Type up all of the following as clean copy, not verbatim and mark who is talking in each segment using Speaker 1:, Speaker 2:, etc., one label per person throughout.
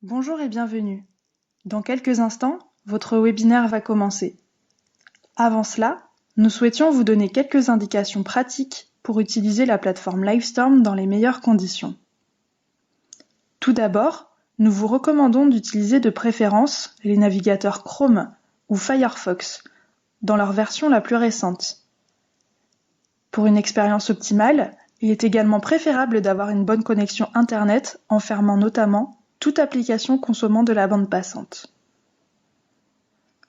Speaker 1: Bonjour et bienvenue. Dans quelques instants, votre webinaire va commencer. Avant cela, nous souhaitions vous donner quelques indications pratiques pour utiliser la plateforme Livestorm dans les meilleures conditions. Tout d'abord, nous vous recommandons d'utiliser de préférence les navigateurs Chrome ou Firefox dans leur version la plus récente. Pour une expérience optimale, il est également préférable d'avoir une bonne connexion Internet en fermant notamment toute application consommant de la bande passante.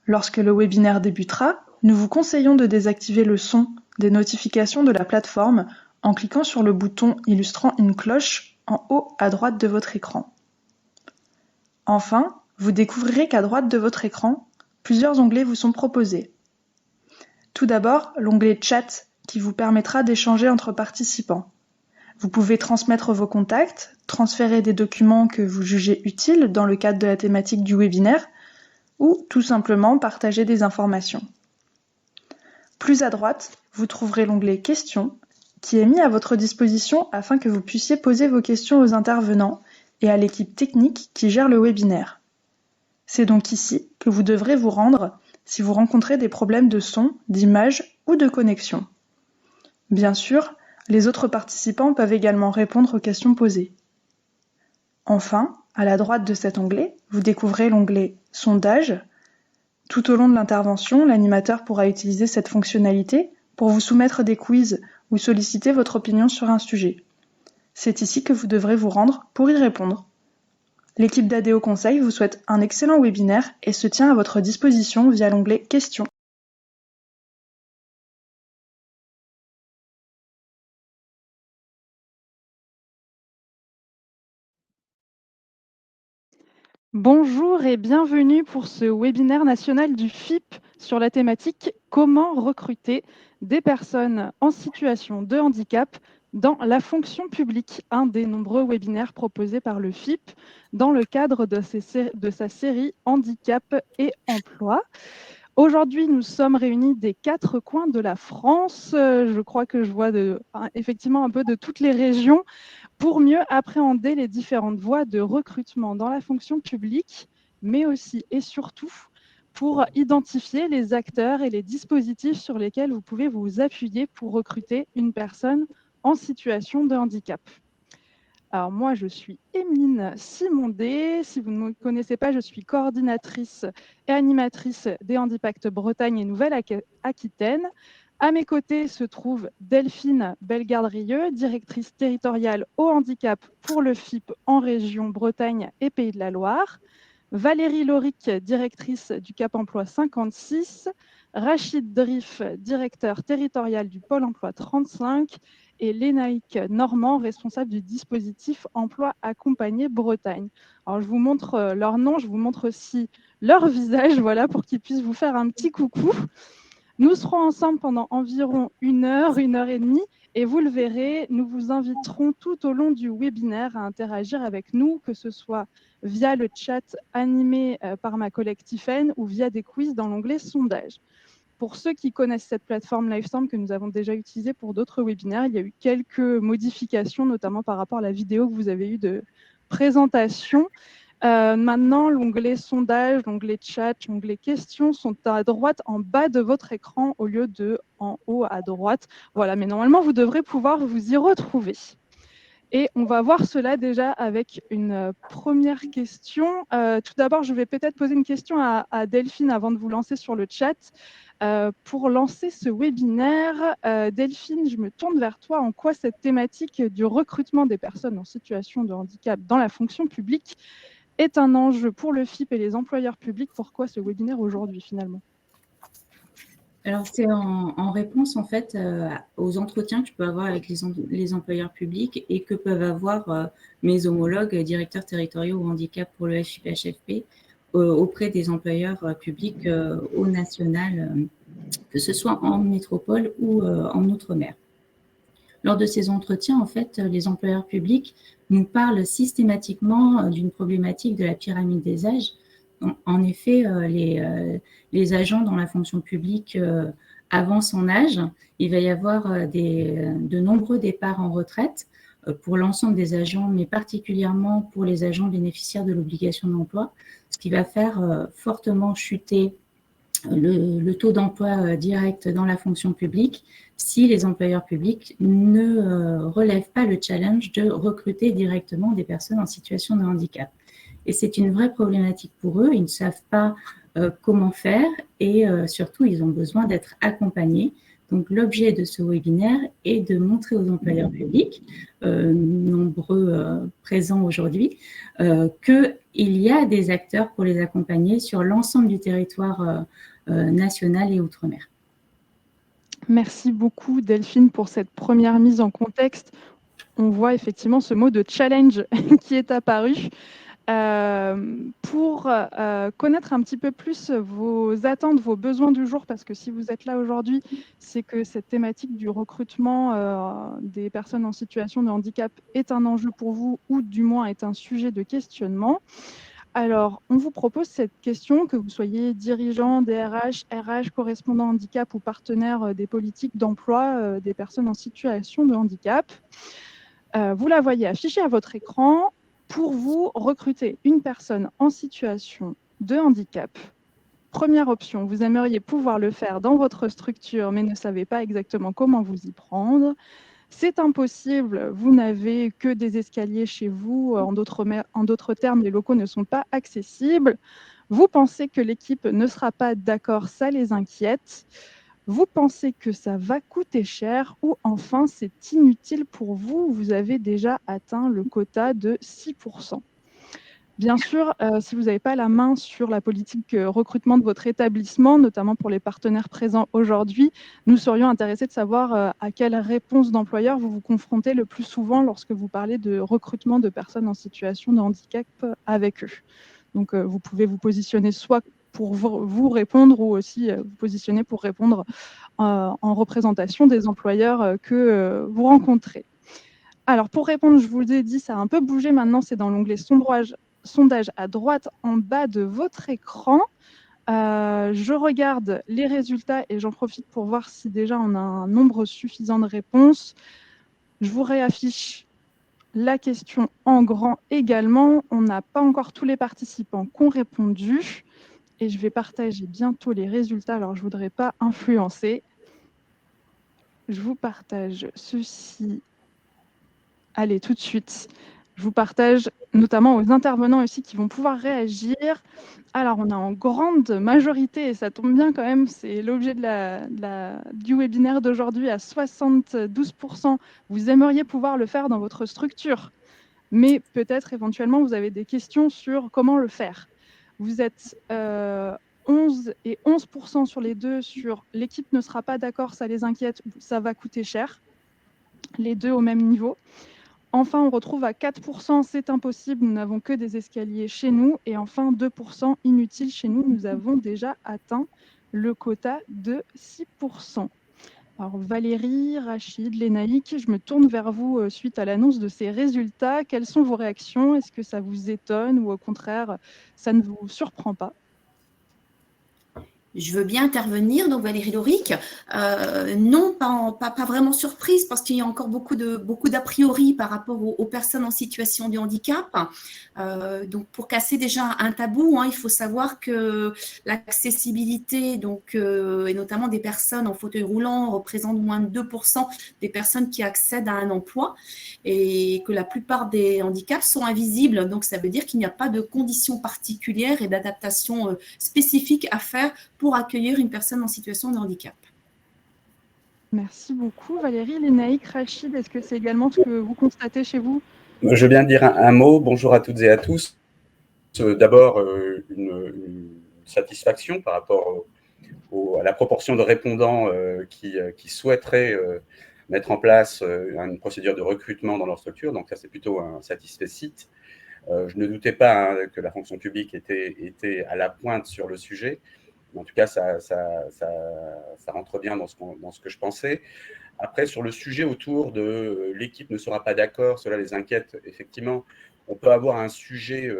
Speaker 1: Lorsque le webinaire débutera, nous vous conseillons de désactiver le son des notifications de la plateforme en cliquant sur le bouton illustrant une cloche en haut à droite de votre écran. Enfin, vous découvrirez qu'à droite de votre écran, plusieurs onglets vous sont proposés. Tout d'abord, l'onglet Chat qui vous permettra d'échanger entre participants. Vous pouvez transmettre vos contacts, transférer des documents que vous jugez utiles dans le cadre de la thématique du webinaire ou tout simplement partager des informations. Plus à droite, vous trouverez l'onglet Questions qui est mis à votre disposition afin que vous puissiez poser vos questions aux intervenants et à l'équipe technique qui gère le webinaire. C'est donc ici que vous devrez vous rendre si vous rencontrez des problèmes de son, d'image ou de connexion. Bien sûr, les autres participants peuvent également répondre aux questions posées. Enfin, à la droite de cet onglet, vous découvrez l'onglet Sondage. Tout au long de l'intervention, l'animateur pourra utiliser cette fonctionnalité pour vous soumettre des quiz ou solliciter votre opinion sur un sujet. C'est ici que vous devrez vous rendre pour y répondre. L'équipe d'ADO Conseil vous souhaite un excellent webinaire et se tient à votre disposition via l'onglet Questions.
Speaker 2: Bonjour et bienvenue pour ce webinaire national du FIP sur la thématique « Comment recruter des personnes en situation de handicap dans la fonction publique », un des nombreux webinaires proposés par le FIP dans le cadre de sa série « Handicap et emploi ». Aujourd'hui, nous sommes réunis des 4 coins de la France. Je crois que je vois effectivement un peu de toutes les régions pour mieux appréhender les différentes voies de recrutement dans la fonction publique, mais aussi et surtout pour identifier les acteurs et les dispositifs sur lesquels vous pouvez vous appuyer pour recruter une personne en situation de handicap. Alors moi, je suis Emeline Simondé. Si vous ne me connaissez pas, je suis coordinatrice et animatrice des Handipact Bretagne et Nouvelle-Aquitaine. À mes côtés se trouve Delphine Bellegarde-Rieux, directrice territoriale au handicap pour le FIP en région Bretagne et Pays de la Loire. Valérie Loric, directrice du Cap Emploi 56. Rachid Drif, directeur territorial du Pôle Emploi 35. Et Lénaïque Normand, responsable du dispositif Emploi Accompagné Bretagne. Alors, je vous montre leur nom, je vous montre aussi leur visage, voilà, pour qu'ils puissent vous faire un petit coucou. Nous serons ensemble pendant environ une heure et demie, et vous le verrez, nous vous inviterons tout au long du webinaire à interagir avec nous, que ce soit via le chat animé par ma collègue Tiffaine ou via des quiz dans l'onglet Sondage. Pour ceux qui connaissent cette plateforme Livestorm que nous avons déjà utilisée pour d'autres webinaires, il y a eu quelques modifications, notamment par rapport à la vidéo que vous avez eue de présentation. Maintenant, l'onglet sondage, l'onglet chat, l'onglet questions sont à droite en bas de votre écran au lieu de en haut à droite. Voilà, mais normalement, vous devrez pouvoir vous y retrouver. Et on va voir cela déjà avec une première question. Tout d'abord, je vais peut-être poser une question à Delphine avant de vous lancer sur le chat. Pour lancer ce webinaire, Delphine, je me tourne vers toi. En quoi cette thématique du recrutement des personnes en situation de handicap dans la fonction publique est un enjeu pour le FIP et les employeurs publics? Pourquoi ce webinaire aujourd'hui finalement?
Speaker 3: Alors, c'est en réponse en fait aux entretiens que je peux avoir avec les employeurs publics et que peuvent avoir mes homologues directeurs territoriaux au handicap pour le FIP-HFP auprès des employeurs publics au national, que ce soit en métropole ou en outre-mer. Lors de ces entretiens, en fait, les employeurs publics nous parlent systématiquement d'une problématique de la pyramide des âges. En effet, les agents dans la fonction publique avancent en âge. Il va y avoir de nombreux départs en retraite. pour l'ensemble des agents, mais particulièrement pour les agents bénéficiaires de l'obligation d'emploi, ce qui va faire fortement chuter le taux d'emploi direct dans la fonction publique si les employeurs publics ne relèvent pas le challenge de recruter directement des personnes en situation de handicap. Et c'est une vraie problématique pour eux. Ils ne savent pas comment faire et surtout, ils ont besoin d'être accompagnés. Donc, l'objet de ce webinaire est de montrer aux employeurs publics, nombreux présents aujourd'hui, qu'il y a des acteurs pour les accompagner sur l'ensemble du territoire national et outre-mer.
Speaker 2: Merci beaucoup Delphine pour cette première mise en contexte. On voit effectivement ce mot de challenge qui est apparu. Pour connaître un petit peu plus vos attentes, vos besoins du jour, parce que si vous êtes là aujourd'hui, c'est que cette thématique du recrutement des personnes en situation de handicap est un enjeu pour vous, ou du moins est un sujet de questionnement. Alors, on vous propose cette question, que vous soyez dirigeant, DRH, RH, correspondant handicap ou partenaire des politiques d'emploi des personnes en situation de handicap. Vous la voyez affichée à votre écran. Pour vous, recruter une personne en situation de handicap, première option, vous aimeriez pouvoir le faire dans votre structure, mais ne savez pas exactement comment vous y prendre. C'est impossible, vous n'avez que des escaliers chez vous. En d'autres termes, les locaux ne sont pas accessibles. Vous pensez que l'équipe ne sera pas d'accord, ça les inquiète. Vous pensez que ça va coûter cher, ou enfin c'est inutile pour vous, vous avez déjà atteint le quota de 6%. Bien sûr, si vous n'avez pas la main sur la politique recrutement de votre établissement, notamment pour les partenaires présents aujourd'hui, nous serions intéressés de savoir à quelle réponse d'employeur vous vous confrontez le plus souvent lorsque vous parlez de recrutement de personnes en situation de handicap avec eux. Donc, vous pouvez vous positionner soit pour vous répondre, ou aussi vous positionner pour répondre en représentation des employeurs que vous rencontrez. Alors, pour répondre, je vous ai dit, ça a un peu bougé maintenant, c'est dans l'onglet sondage à droite en bas de votre écran. Je regarde les résultats et j'en profite pour voir si déjà on a un nombre suffisant de réponses. Je vous réaffiche la question en grand également. On n'a pas encore tous les participants qui ont répondu. Et je vais partager bientôt les résultats. Alors, je ne voudrais pas influencer. Je vous partage ceci. Allez, tout de suite. Je vous partage notamment aux intervenants aussi qui vont pouvoir réagir. Alors, on a en grande majorité, et ça tombe bien quand même, c'est l'objet du webinaire d'aujourd'hui, à 72%. Vous aimeriez pouvoir le faire dans votre structure, mais peut-être éventuellement vous avez des questions sur comment le faire. Vous êtes 11 et 11% sur les deux, sur l'équipe ne sera pas d'accord, ça les inquiète, ça va coûter cher. Les deux au même niveau. Enfin, on retrouve à 4%, c'est impossible, nous n'avons que des escaliers chez nous. Et enfin, 2% inutile chez nous, nous avons déjà atteint le quota de 6%. Alors Valérie, Rachid, Lénaïque, je me tourne vers vous suite à l'annonce de ces résultats. Quelles sont vos réactions? Est-ce que ça vous étonne, ou au contraire, ça ne vous surprend pas?
Speaker 4: Je veux bien intervenir, donc Valérie Loric. Non, pas vraiment surprise, parce qu'il y a encore beaucoup d'a priori par rapport aux personnes en situation de handicap. Donc, pour casser déjà un tabou, il faut savoir que l'accessibilité, et notamment des personnes en fauteuil roulant, représente moins de 2% des personnes qui accèdent à un emploi, et que la plupart des handicaps sont invisibles. Donc, ça veut dire qu'il n'y a pas de conditions particulières et d'adaptation spécifiques à faire pour accueillir une personne en situation de handicap.
Speaker 2: Merci beaucoup Valérie. Lénaïque, Rachid, est-ce que c'est également ce que vous constatez chez vous?
Speaker 5: Je veux bien dire un mot. Bonjour à toutes et à tous. D'abord, une satisfaction par rapport à la proportion de répondants qui souhaiteraient mettre en place une procédure de recrutement dans leur structure. Donc ça, c'est plutôt un satisfecit. Je ne doutais pas que la fonction publique était à la pointe sur le sujet. En tout cas, ça rentre bien dans ce que je pensais. Après, sur le sujet autour de l'équipe ne sera pas d'accord, cela les inquiète, effectivement. On peut avoir un sujet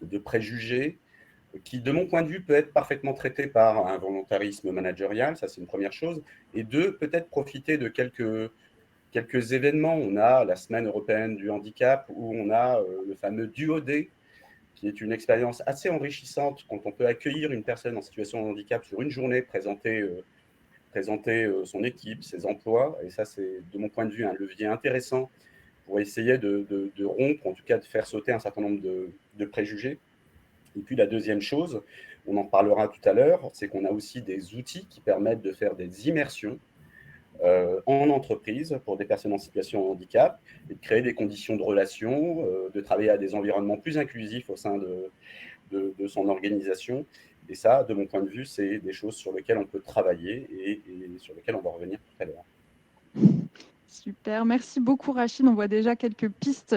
Speaker 5: de préjugés qui, de mon point de vue, peut être parfaitement traité par un volontarisme managérial, ça c'est une première chose. Et deux, peut-être profiter de quelques quelques événements. On a la Semaine européenne du handicap, où on a le fameux Duo-D, qui est une expérience assez enrichissante quand on peut accueillir une personne en situation de handicap sur une journée, présenter son équipe, ses emplois. Et ça, c'est, de mon point de vue, un levier intéressant pour essayer de rompre, en tout cas de faire sauter un certain nombre de préjugés. Et puis la deuxième chose, on en parlera tout à l'heure, c'est qu'on a aussi des outils qui permettent de faire des immersions en entreprise pour des personnes en situation de handicap et de créer des conditions de relation, de travailler à des environnements plus inclusifs au sein de son organisation. Et ça, de mon point de vue, c'est des choses sur lesquelles on peut travailler et sur lesquelles on va revenir tout à l'heure.
Speaker 2: Super, merci beaucoup Rachid. On voit déjà quelques pistes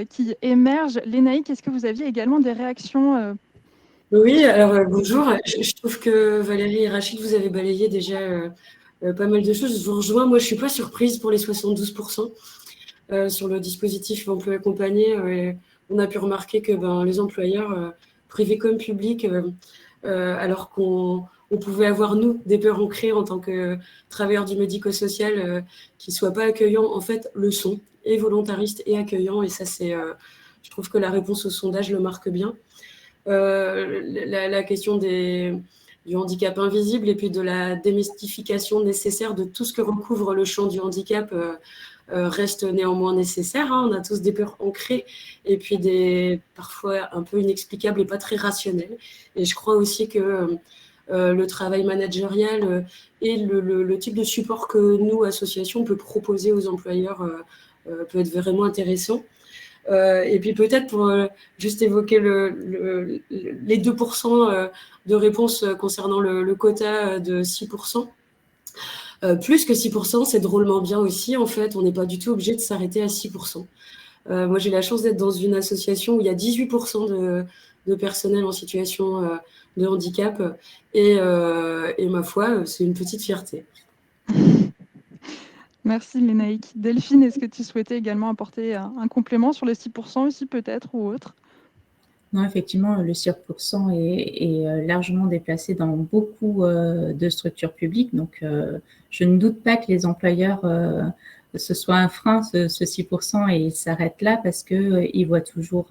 Speaker 2: qui émergent. Lénaïque, est-ce que vous aviez également des réactions
Speaker 6: Oui, alors bonjour. Je trouve que Valérie et Rachid, vous avez balayé déjà pas mal de choses. Je vous rejoins. Moi, je ne suis pas surprise pour les 72% sur le dispositif emploi accompagné. On a pu remarquer que les employeurs, privés comme publics, alors qu'on pouvait avoir, nous, des peurs ancrées en tant que travailleurs du médico-social qui ne soient pas accueillants, en fait, le sont, et volontaristes et accueillants. Et ça, je trouve que la réponse au sondage le marque bien. La question du handicap invisible et puis de la démystification nécessaire de tout ce que recouvre le champ du handicap reste néanmoins nécessaire. On a tous des peurs ancrées et puis parfois un peu inexplicables et pas très rationnelles. Et je crois aussi que le travail managérial et le type de support que nous, associations, on peut proposer aux employeurs peut être vraiment intéressant. Et puis peut-être pour juste évoquer les 2% de réponses concernant le quota de 6%. Plus que 6%, c'est drôlement bien aussi. En fait, on n'est pas du tout obligé de s'arrêter à 6%. Moi, j'ai la chance d'être dans une association où il y a 18% de personnel en situation de handicap. Et ma foi, c'est une petite fierté.
Speaker 2: Merci Lénaïque. Delphine, est-ce que tu souhaitais également apporter un complément sur les 6% aussi peut-être ou autre?
Speaker 3: Non, effectivement, le 6% est largement déplacé dans beaucoup de structures publiques. Donc, je ne doute pas que les employeurs, ce soit un frein, ce 6%, et ils s'arrêtent là parce qu'ils voient toujours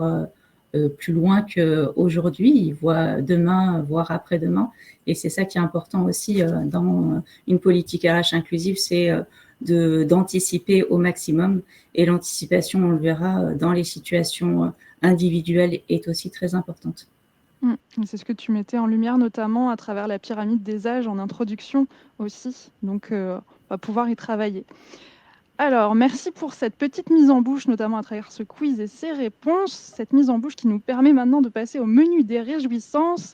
Speaker 3: plus loin qu'aujourd'hui. Ils voient demain, voire après-demain. Et c'est ça qui est important aussi dans une politique RH inclusive, c'est d'anticiper au maximum. Et l'anticipation, on le verra dans les situations individuelle est aussi très importante.
Speaker 2: C'est ce que tu mettais en lumière, notamment à travers la pyramide des âges en introduction aussi. Donc, on va pouvoir y travailler. Alors, merci pour cette petite mise en bouche, notamment à travers ce quiz et ses réponses. Cette mise en bouche qui nous permet maintenant de passer au menu des réjouissances.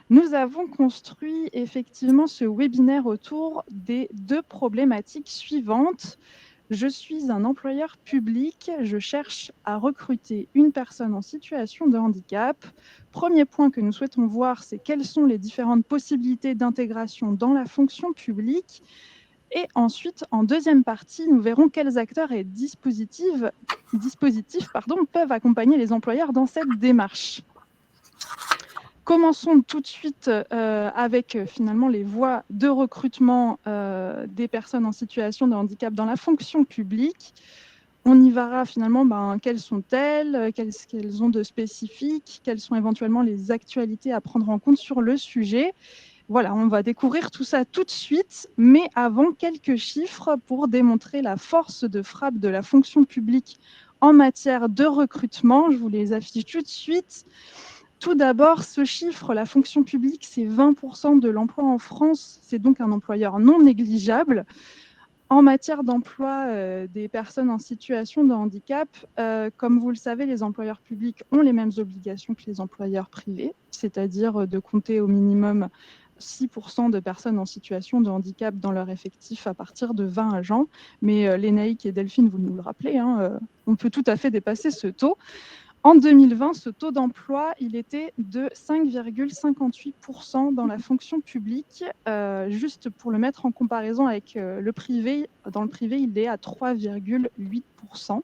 Speaker 2: Nous avons construit effectivement ce webinaire autour des 2 problématiques suivantes. Je suis un employeur public, je cherche à recruter une personne en situation de handicap. Premier point que nous souhaitons voir, c'est quelles sont les différentes possibilités d'intégration dans la fonction publique. Et ensuite, en deuxième partie, nous verrons quels acteurs et dispositifs peuvent accompagner les employeurs dans cette démarche. Commençons tout de suite avec finalement les voies de recrutement des personnes en situation de handicap dans la fonction publique. On y verra finalement quelles sont-elles, qu'elles ont de spécifique, quelles sont éventuellement les actualités à prendre en compte sur le sujet. Voilà, on va découvrir tout ça tout de suite, mais avant, quelques chiffres pour démontrer la force de frappe de la fonction publique en matière de recrutement. Je vous les affiche tout de suite. Tout d'abord, ce chiffre, la fonction publique, c'est 20% de l'emploi en France. C'est donc un employeur non négligeable. En matière d'emploi des personnes en situation de handicap, comme vous le savez, les employeurs publics ont les mêmes obligations que les employeurs privés, c'est-à-dire de compter au minimum 6% de personnes en situation de handicap dans leur effectif à partir de 20 agents. Mais Lénaïque et Delphine, vous nous le rappelez, on peut tout à fait dépasser ce taux. En 2020, ce taux d'emploi, il était de 5,58% dans la fonction publique. Juste pour le mettre en comparaison avec le privé, dans le privé, il est à 3,8%.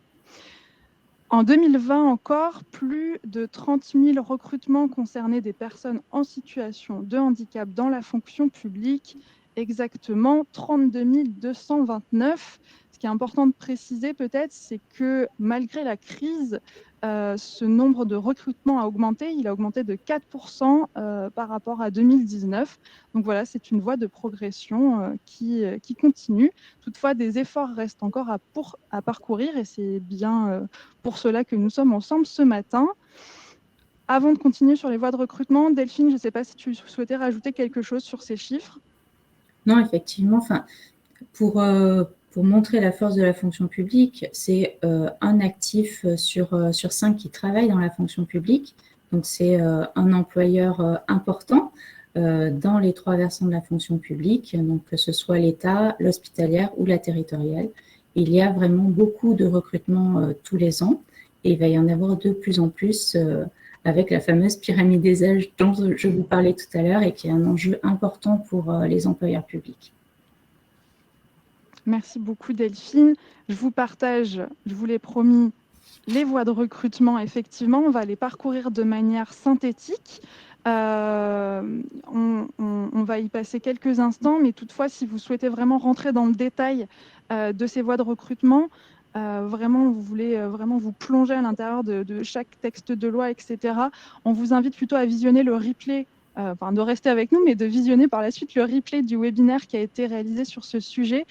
Speaker 2: En 2020 encore, plus de 30 000 recrutements concernaient des personnes en situation de handicap dans la fonction publique, exactement 32 229, ce qui est important de préciser peut-être, c'est que malgré la crise, ce nombre de recrutements a augmenté. Il a augmenté de 4% par rapport à 2019. Donc voilà, c'est une voie de progression qui continue. Toutefois, des efforts restent encore à parcourir et c'est bien pour cela que nous sommes ensemble ce matin. Avant de continuer sur les voies de recrutement, Delphine, je ne sais pas si tu souhaitais rajouter quelque chose sur ces chiffres.
Speaker 3: Non, effectivement, pour montrer la force de la fonction publique, c'est un actif sur 5 qui travaille dans la fonction publique. Donc, c'est un employeur important dans les 3 versants de la fonction publique, donc que ce soit l'État, l'hospitalière ou la territoriale. Il y a vraiment beaucoup de recrutements tous les ans et il va y en avoir de plus en plus avec la fameuse pyramide des âges dont je vous parlais tout à l'heure et qui est un enjeu important pour les employeurs publics.
Speaker 2: Merci beaucoup Delphine. Je vous partage, je vous l'ai promis, les voies de recrutement. Effectivement, on va les parcourir de manière synthétique. On va y passer quelques instants, mais toutefois, si vous souhaitez vraiment rentrer dans le détail de ces voies de recrutement, vraiment, vous voulez vraiment vous plonger à l'intérieur de chaque texte de loi, etc., on vous invite plutôt à visionner le replay, de rester avec nous, mais de visionner par la suite le replay du webinaire qui a été réalisé sur ce sujet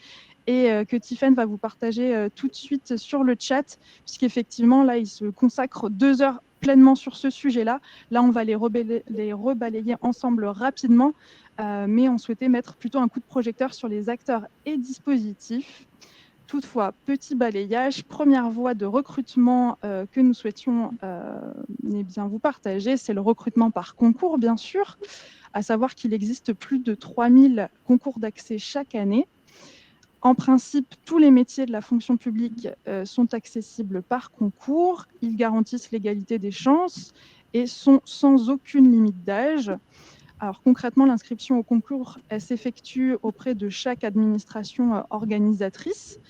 Speaker 2: et que Tiffaine va vous partager tout de suite sur le chat, puisqu'effectivement, là, il se consacre 2 heures pleinement sur ce sujet-là. Là, on va les rebalayer ensemble rapidement, mais on souhaitait mettre plutôt un coup de projecteur sur les acteurs et dispositifs. Toutefois, petit balayage, première voie de recrutement que nous souhaitions bien vous partager, c'est le recrutement par concours, bien sûr, à savoir qu'il existe plus de 3000 concours d'accès chaque année. En principe, tous les métiers de la fonction publique sont accessibles par concours. Ils garantissent l'égalité des chances et sont sans aucune limite d'âge. Alors concrètement, l'inscription au concours, elle s'effectue auprès de chaque administration organisatrice.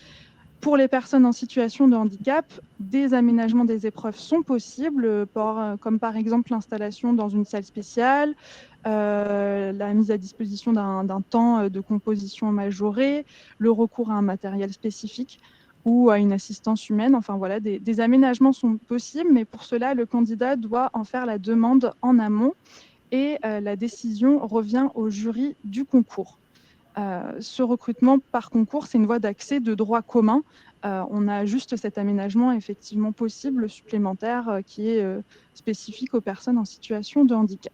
Speaker 2: Pour les personnes en situation de handicap, des aménagements des épreuves sont possibles, comme par exemple l'installation dans une salle spéciale, la mise à disposition d'un temps de composition majoré, le recours à un matériel spécifique ou à une assistance humaine. Enfin voilà, des aménagements sont possibles, mais pour cela, le candidat doit en faire la demande en amont et la décision revient au jury du concours. Ce recrutement par concours, c'est une voie d'accès de droit commun. On a juste cet aménagement effectivement possible, supplémentaire, qui est spécifique aux personnes en situation de handicap.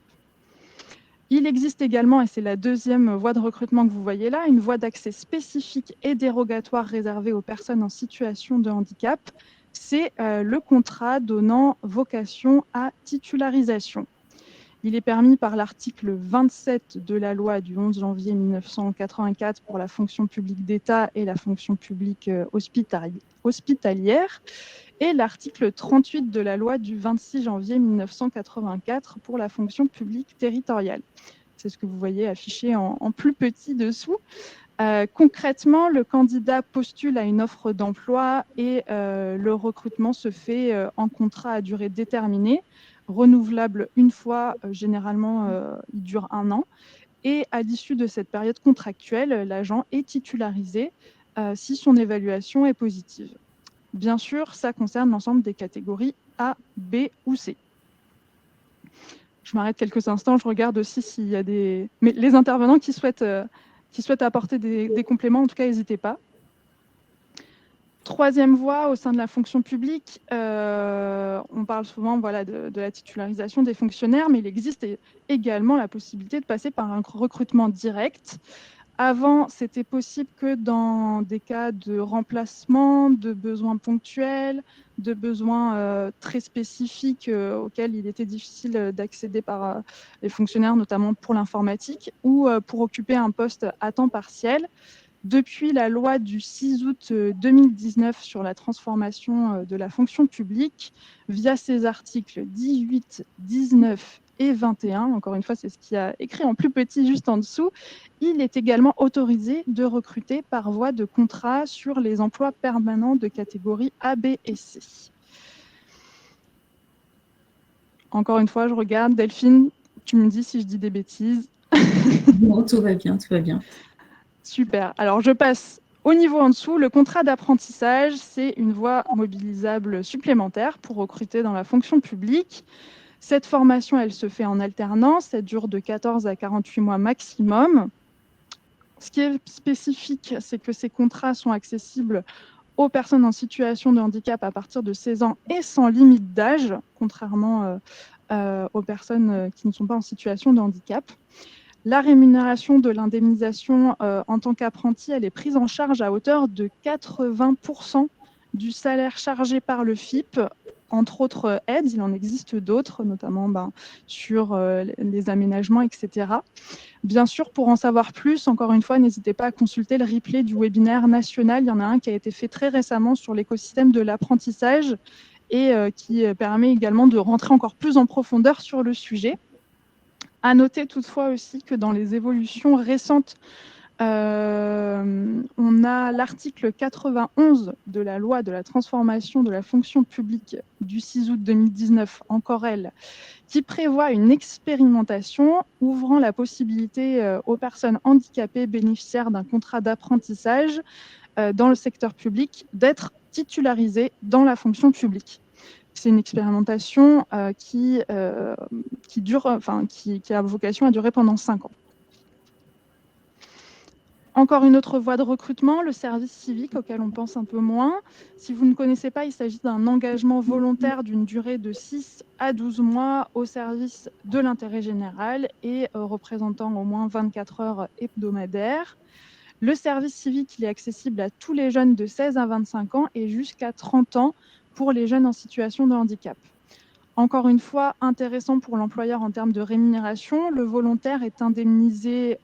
Speaker 2: Il existe également, et c'est la deuxième voie de recrutement que vous voyez là, une voie d'accès spécifique et dérogatoire réservée aux personnes en situation de handicap. C'est le contrat donnant vocation à titularisation. Il est permis par l'article 27 de la loi du 11 janvier 1984 pour la fonction publique d'État et la fonction publique hospitalière et l'article 38 de la loi du 26 janvier 1984 pour la fonction publique territoriale. C'est ce que vous voyez affiché en plus petit dessous. Concrètement, le candidat postule à une offre d'emploi et le recrutement se fait en contrat à durée déterminée, renouvelable une fois, généralement il dure 1 an. Et à l'issue de cette période contractuelle, l'agent est titularisé si son évaluation est positive. Bien sûr, ça concerne l'ensemble des catégories A, B ou C. Je m'arrête quelques instants, je regarde aussi s'il y a mais les intervenants qui souhaitent apporter des compléments, en tout cas, n'hésitez pas. Troisième voie au sein de la fonction publique, on parle souvent de la titularisation des fonctionnaires, mais il existe également la possibilité de passer par un recrutement direct. Avant, c'était possible que dans des cas de remplacement, de besoins ponctuels, de besoins très spécifiques auxquels il était difficile d'accéder par les fonctionnaires, notamment pour l'informatique, ou pour occuper un poste à temps partiel. Depuis la loi du 6 août 2019 sur la transformation de la fonction publique, via ses articles 18, 19 et 21, encore une fois, c'est ce qui a écrit en plus petit juste en dessous, il est également autorisé de recruter par voie de contrat sur les emplois permanents de catégorie A, B et C. Encore une fois, je regarde. Delphine, tu me dis si je dis des bêtises.
Speaker 3: Non, tout va bien, tout va bien.
Speaker 2: Super. Alors, je passe Au niveau en dessous, le contrat d'apprentissage, c'est une voie mobilisable supplémentaire pour recruter dans la fonction publique. Cette formation, elle se fait en alternance, elle dure de 14 à 48 mois maximum. Ce qui est spécifique, c'est que ces contrats sont accessibles aux personnes en situation de handicap à partir de 16 ans et sans limite d'âge, contrairement aux personnes qui ne sont pas en situation de handicap. La rémunération de l'indemnisation en tant qu'apprenti, elle est prise en charge à hauteur de 80% du salaire chargé par le FIP, entre autres aides. Il en existe d'autres, notamment sur les aménagements, etc. Bien sûr, pour en savoir plus, encore une fois, n'hésitez pas à consulter le replay du webinaire national. Il y en a un qui a été fait très récemment sur l'écosystème de l'apprentissage et qui permet également de rentrer encore plus en profondeur sur le sujet. À noter toutefois aussi que dans les évolutions récentes, on a l'article 91 de la loi de la transformation de la fonction publique du 6 août 2019, encore elle, qui prévoit une expérimentation ouvrant la possibilité aux personnes handicapées bénéficiaires d'un contrat d'apprentissage dans le secteur public d'être titularisées dans la fonction publique. C'est une expérimentation qui a vocation à durer pendant 5 ans. Encore une autre voie de recrutement, le service civique, auquel on pense un peu moins. Si vous ne connaissez pas, il s'agit d'un engagement volontaire d'une durée de 6 à 12 mois au service de l'intérêt général et représentant au moins 24 heures hebdomadaires. Le service civique, il est accessible à tous les jeunes de 16 à 25 ans et jusqu'à 30 ans pour les jeunes en situation de handicap. Encore une fois, intéressant pour l'employeur en termes de rémunération. Le volontaire est indemnisé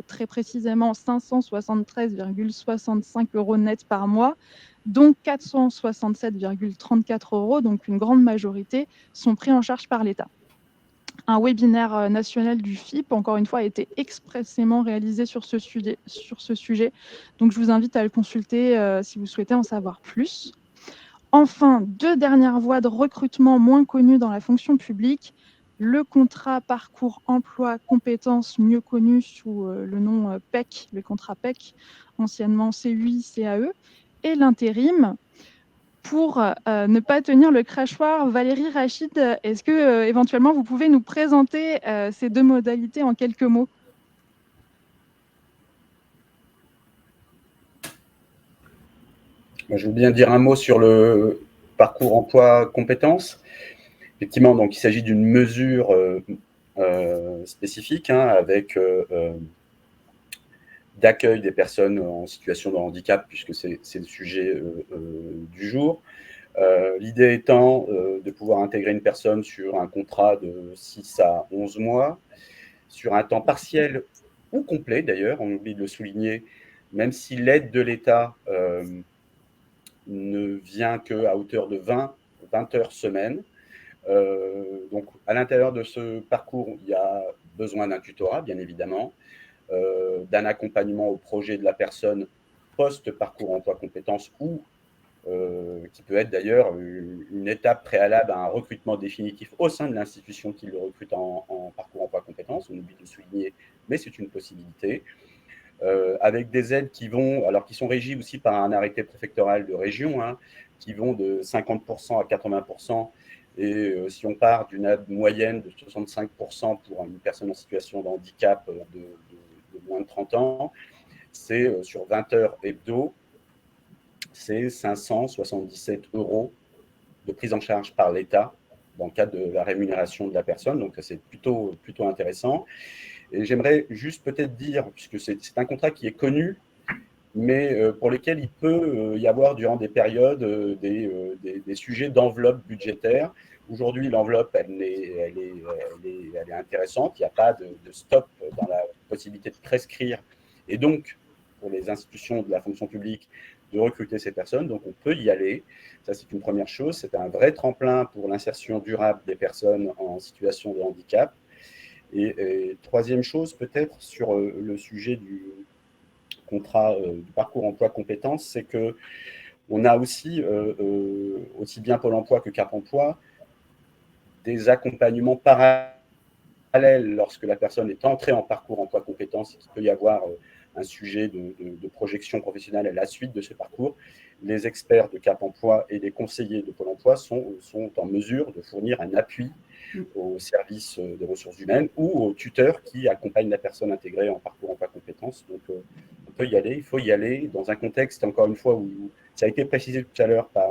Speaker 2: très précisément 573,65 € net par mois, dont 467,34 €, donc une grande majorité, sont pris en charge par l'État. Un webinaire national du FIP, encore une fois, a été expressément réalisé sur ce sujet. Donc, je vous invite à le consulter si vous souhaitez en savoir plus. Enfin, 2 dernières voies de recrutement moins connues dans la fonction publique, le contrat parcours emploi compétences, mieux connu sous le nom PEC, le contrat PEC, anciennement CUI, CAE, et l'intérim. Pour ne pas tenir le crachoir, Valérie, Rachid, est-ce que éventuellement vous pouvez nous présenter ces 2 modalités en quelques mots ?
Speaker 5: Je veux bien dire un mot sur le parcours emploi compétences. Effectivement, donc il s'agit d'une mesure spécifique avec d'accueil des personnes en situation de handicap, puisque c'est le sujet du jour. L'idée étant de pouvoir intégrer une personne sur un contrat de 6 à 11 mois, sur un temps partiel ou complet d'ailleurs, on oublie de le souligner, même si l'aide de l'État ne vient qu'à hauteur de 20 heures semaine. Donc, à l'intérieur de ce parcours, il y a besoin d'un tutorat, bien évidemment, d'un accompagnement au projet de la personne post-parcours emploi compétences ou qui peut être d'ailleurs une étape préalable à un recrutement définitif au sein de l'institution qui le recrute en parcours emploi compétences. On oublie de le souligner, mais c'est une possibilité. Avec des aides qui sont régies aussi par un arrêté préfectoral de région, qui vont de 50% à 80%. Et si on part d'une aide moyenne de 65% pour une personne en situation de handicap de moins de 30 ans, c'est sur 20 heures hebdo, c'est 577 € de prise en charge par l'État dans le cadre de la rémunération de la personne. Donc, c'est plutôt intéressant. Et j'aimerais juste peut-être dire, puisque c'est un contrat qui est connu, mais pour lesquels il peut y avoir durant des périodes des sujets d'enveloppe budgétaire. Aujourd'hui, l'enveloppe, elle est intéressante. Il n'y a pas de stop dans la possibilité de prescrire. Et donc, pour les institutions de la fonction publique, de recruter ces personnes. Donc, on peut y aller. Ça, c'est une première chose. C'est un vrai tremplin pour l'insertion durable des personnes en situation de handicap. Et troisième chose, peut-être, sur le sujet du contrat du parcours emploi compétences, c'est qu'on a aussi, aussi bien Pôle emploi que Cap emploi, des accompagnements parallèles lorsque la personne est entrée en parcours emploi compétences et qu'il peut y avoir un sujet de projection professionnelle à la suite de ce parcours, les experts de Cap Emploi et les conseillers de Pôle Emploi sont en mesure de fournir un appui aux services des ressources humaines ou aux tuteurs qui accompagnent la personne intégrée en parcours emploi compétences. Donc, on peut y aller, il faut y aller dans un contexte, encore une fois, où ça a été précisé tout à l'heure par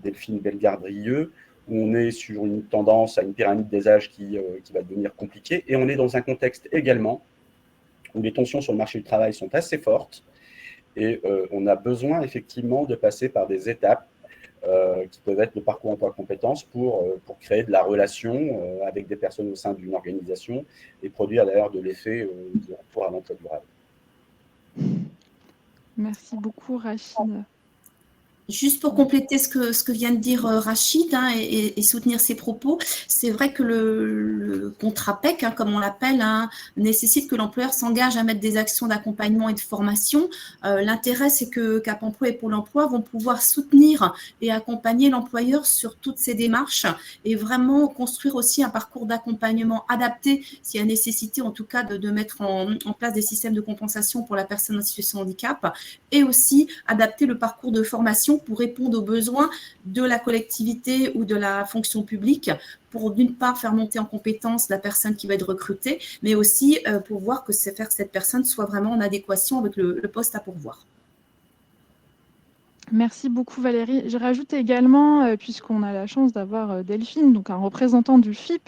Speaker 5: Delphine Bellegarde-Rieux, où on est sur une tendance à une pyramide des âges qui va devenir compliquée, et on est dans un contexte également où les tensions sur le marché du travail sont assez fortes, et on a besoin effectivement de passer par des étapes qui peuvent être le parcours emploi compétences pour créer de la relation avec des personnes au sein d'une organisation et produire d'ailleurs de l'effet de retour à l'emploi durable.
Speaker 2: Merci beaucoup, Rachid.
Speaker 4: Juste pour compléter ce que vient de dire Rachid et soutenir ses propos, c'est vrai que le contrat PEC, comme on l'appelle, nécessite que l'employeur s'engage à mettre des actions d'accompagnement et de formation. L'intérêt, c'est que Cap Emploi et Pôle Emploi vont pouvoir soutenir et accompagner l'employeur sur toutes ces démarches et vraiment construire aussi un parcours d'accompagnement adapté, s'il y a nécessité en tout cas de mettre en place des systèmes de compensation pour la personne en situation de handicap, et aussi adapter le parcours de formation pour répondre aux besoins de la collectivité ou de la fonction publique, pour d'une part faire monter en compétence la personne qui va être recrutée, mais aussi pour voir que cette personne soit vraiment en adéquation avec le poste à pourvoir.
Speaker 2: Merci beaucoup Valérie. Je rajoute également, puisqu'on a la chance d'avoir Delphine, donc un représentant du FIP,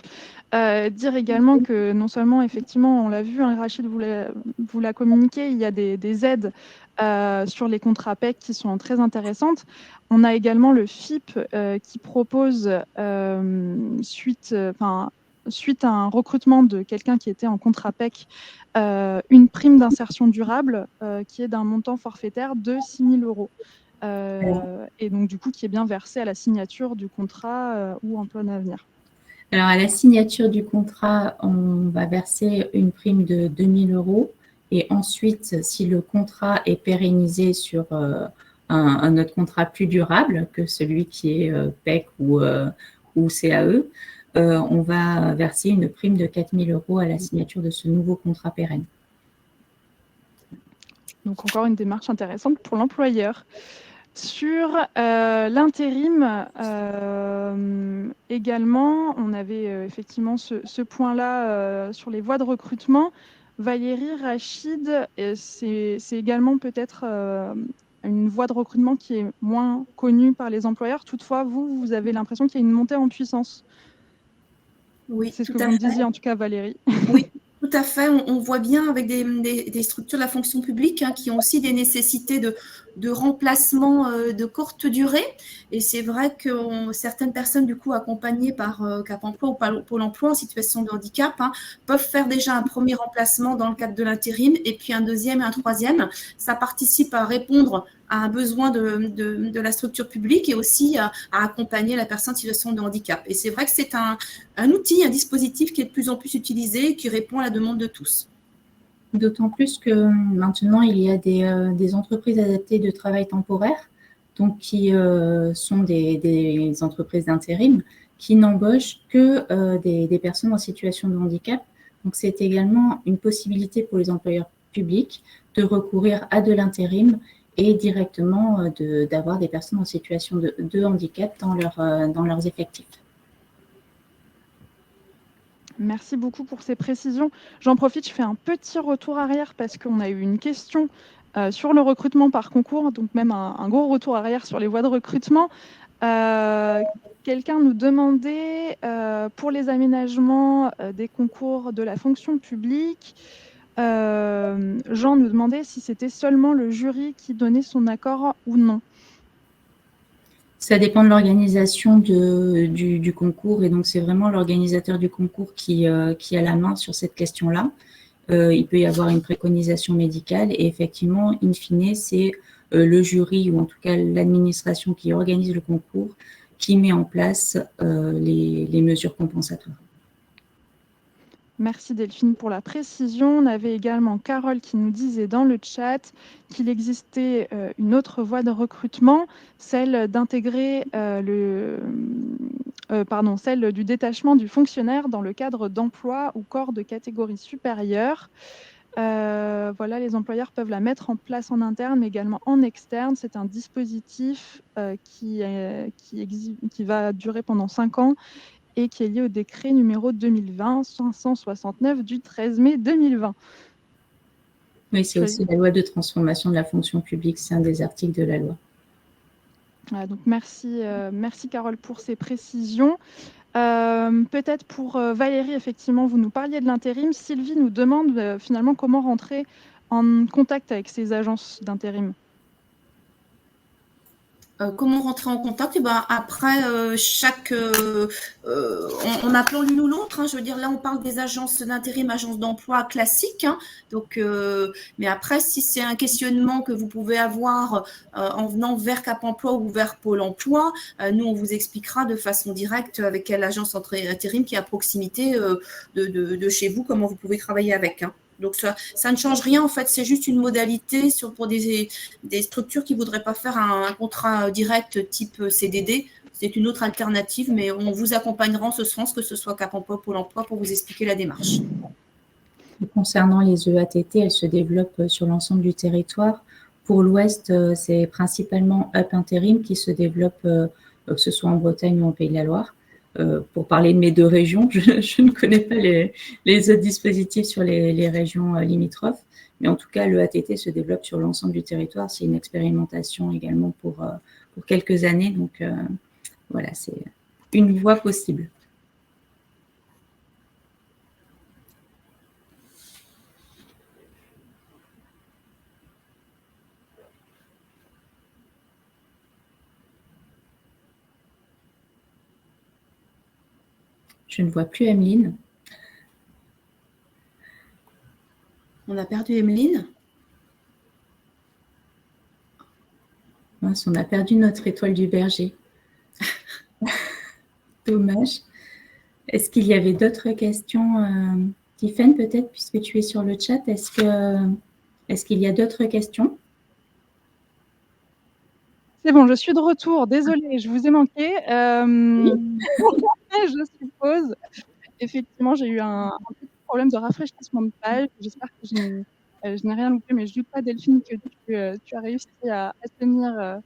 Speaker 2: dire également que non seulement, effectivement, on l'a vu, Rachid vous l'a communiqué, il y a des aides sur les contrats PEC qui sont très intéressantes. On a également le FIP qui propose, suite à un recrutement de quelqu'un qui était en contrat PEC, une prime d'insertion durable qui est d'un montant forfaitaire de 6 000 €. Et donc, du coup, qui est bien versé à la signature du contrat ou emploi d'avenir.
Speaker 3: Alors, à la signature du contrat, on va verser une prime de 2 000 €. Et ensuite, si le contrat est pérennisé sur un autre contrat plus durable que celui qui est PEC ou CAE, on va verser une prime de 4 000 € à la signature de ce nouveau contrat pérenne.
Speaker 2: Donc, encore une démarche intéressante pour l'employeur. Sur l'intérim, également, on avait effectivement ce point-là sur les voies de recrutement. Valérie, Rachid, c'est également peut-être une voie de recrutement qui est moins connue par les employeurs. Toutefois, vous avez l'impression qu'il y a une montée en puissance.
Speaker 4: Oui,
Speaker 2: c'est ce que vous me disiez en tout cas, Valérie.
Speaker 4: Oui. Tout à fait, on voit bien avec des structures de la fonction publique qui ont aussi des nécessités de remplacement de courte durée. Et c'est vrai que certaines personnes, du coup, accompagnées par Cap Emploi ou par Pôle Emploi en situation de handicap, peuvent faire déjà un premier remplacement dans le cadre de l'intérim, et puis un deuxième et un troisième. Ça participe à répondre à un besoin de la structure publique et aussi à accompagner la personne en situation de handicap. Et c'est vrai que c'est un outil, un dispositif qui est de plus en plus utilisé et qui répond à la demande de tous.
Speaker 3: D'autant plus que maintenant, il y a des entreprises adaptées de travail temporaire, donc qui sont des entreprises d'intérim, qui n'embauchent que des personnes en situation de handicap. Donc, c'est également une possibilité pour les employeurs publics de recourir à de l'intérim et directement d'avoir des personnes en situation de handicap dans leurs effectifs.
Speaker 2: Merci beaucoup pour ces précisions. J'en profite, je fais un petit retour arrière parce qu'on a eu une question sur le recrutement par concours, donc même un gros retour arrière sur les voies de recrutement. Quelqu'un nous demandait pour les aménagements des concours de la fonction publique, Jean nous demandait si c'était seulement le jury qui donnait son accord ou non.
Speaker 3: Ça dépend de l'organisation du concours, et donc c'est vraiment l'organisateur du concours qui a la main sur cette question-là. Il peut y avoir une préconisation médicale et effectivement, in fine, c'est le jury ou en tout cas l'administration qui organise le concours qui met en place les mesures compensatoires.
Speaker 2: Merci Delphine pour la précision. On avait également Carole qui nous disait dans le chat qu'il existait une autre voie de recrutement, celle d'intégrer celle du détachement du fonctionnaire dans le cadre d'emploi ou corps de catégorie supérieure. Voilà, les employeurs peuvent la mettre en place en interne, mais également en externe. C'est un dispositif qui va durer pendant 5 ans et qui est lié au décret numéro 2020-569 du 13 mai 2020.
Speaker 3: Oui, c'est aussi la loi de transformation de la fonction publique, c'est un des articles de la loi.
Speaker 2: Donc merci Carole pour ces précisions. Peut-être pour Valérie, effectivement, vous nous parliez de l'intérim. Sylvie nous demande finalement comment rentrer en contact avec ces agences d'intérim.
Speaker 4: Comment rentrer en contact? Et ben après en appelant l'une ou l'autre, hein, je veux dire, là on parle des agences d'intérim, agences d'emploi classiques, hein, donc mais après si c'est un questionnement que vous pouvez avoir en venant vers Cap Emploi ou vers Pôle Emploi, nous on vous expliquera de façon directe avec quelle agence intérim qui est à proximité de chez vous, comment vous pouvez travailler avec, hein. Donc ça ne change rien en fait, c'est juste une modalité pour des structures qui ne voudraient pas faire un contrat direct type CDD. C'est une autre alternative, mais on vous accompagnera en ce sens, que ce soit Cap Emploi, Pôle Emploi, pour vous expliquer la démarche.
Speaker 3: Concernant les EATT, elles se développent sur l'ensemble du territoire. Pour l'Ouest, c'est principalement Up Intérim qui se développe, que ce soit en Bretagne ou en Pays de la Loire. Pour parler de mes 2 régions, je ne connais pas les autres dispositifs sur les régions limitrophes, mais en tout cas, le ATT se développe sur l'ensemble du territoire. C'est une expérimentation également pour quelques années, donc voilà, c'est une voie possible. Je ne vois plus Emeline.
Speaker 4: On a perdu Emeline.
Speaker 3: Mince, on a perdu notre étoile du berger. Dommage. Est-ce qu'il y avait d'autres questions, Tiffaine, peut-être, puisque tu es sur le chat? Est-ce qu'il y a d'autres questions?
Speaker 2: C'est bon, je suis de retour. Désolée, je vous ai manqué. Je suppose. Effectivement, j'ai eu un petit problème de rafraîchissement de page. J'espère que je n'ai rien loupé, mais je ne doute pas, Delphine, que tu as réussi à tenir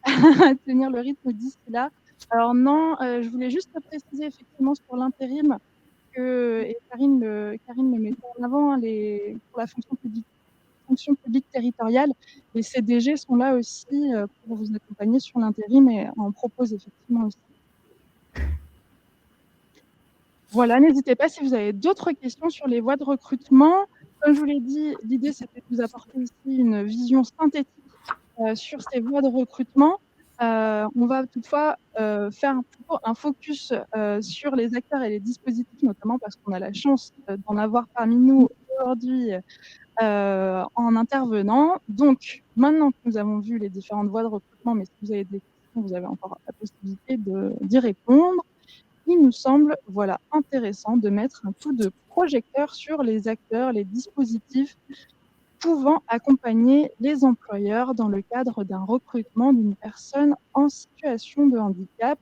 Speaker 2: le rythme d'ici là. Alors non, je voulais juste préciser effectivement sur l'intérim et Karine le mettait en avant, pour la fonction publique territoriale, les CDG sont là aussi pour vous accompagner sur l'intérim et en proposent effectivement aussi. Voilà, n'hésitez pas si vous avez d'autres questions sur les voies de recrutement. Comme je vous l'ai dit, l'idée c'était de vous apporter ici une vision synthétique sur ces voies de recrutement. On va toutefois faire un focus sur les acteurs et les dispositifs, notamment parce qu'on a la chance d'en avoir parmi nous aujourd'hui en intervenant. Donc, maintenant que nous avons vu les différentes voies de recrutement, mais si vous avez des questions, vous avez encore la possibilité d'y répondre. Il nous semble intéressant de mettre un coup de projecteur sur les acteurs, les dispositifs pouvant accompagner les employeurs dans le cadre d'un recrutement d'une personne en situation de handicap,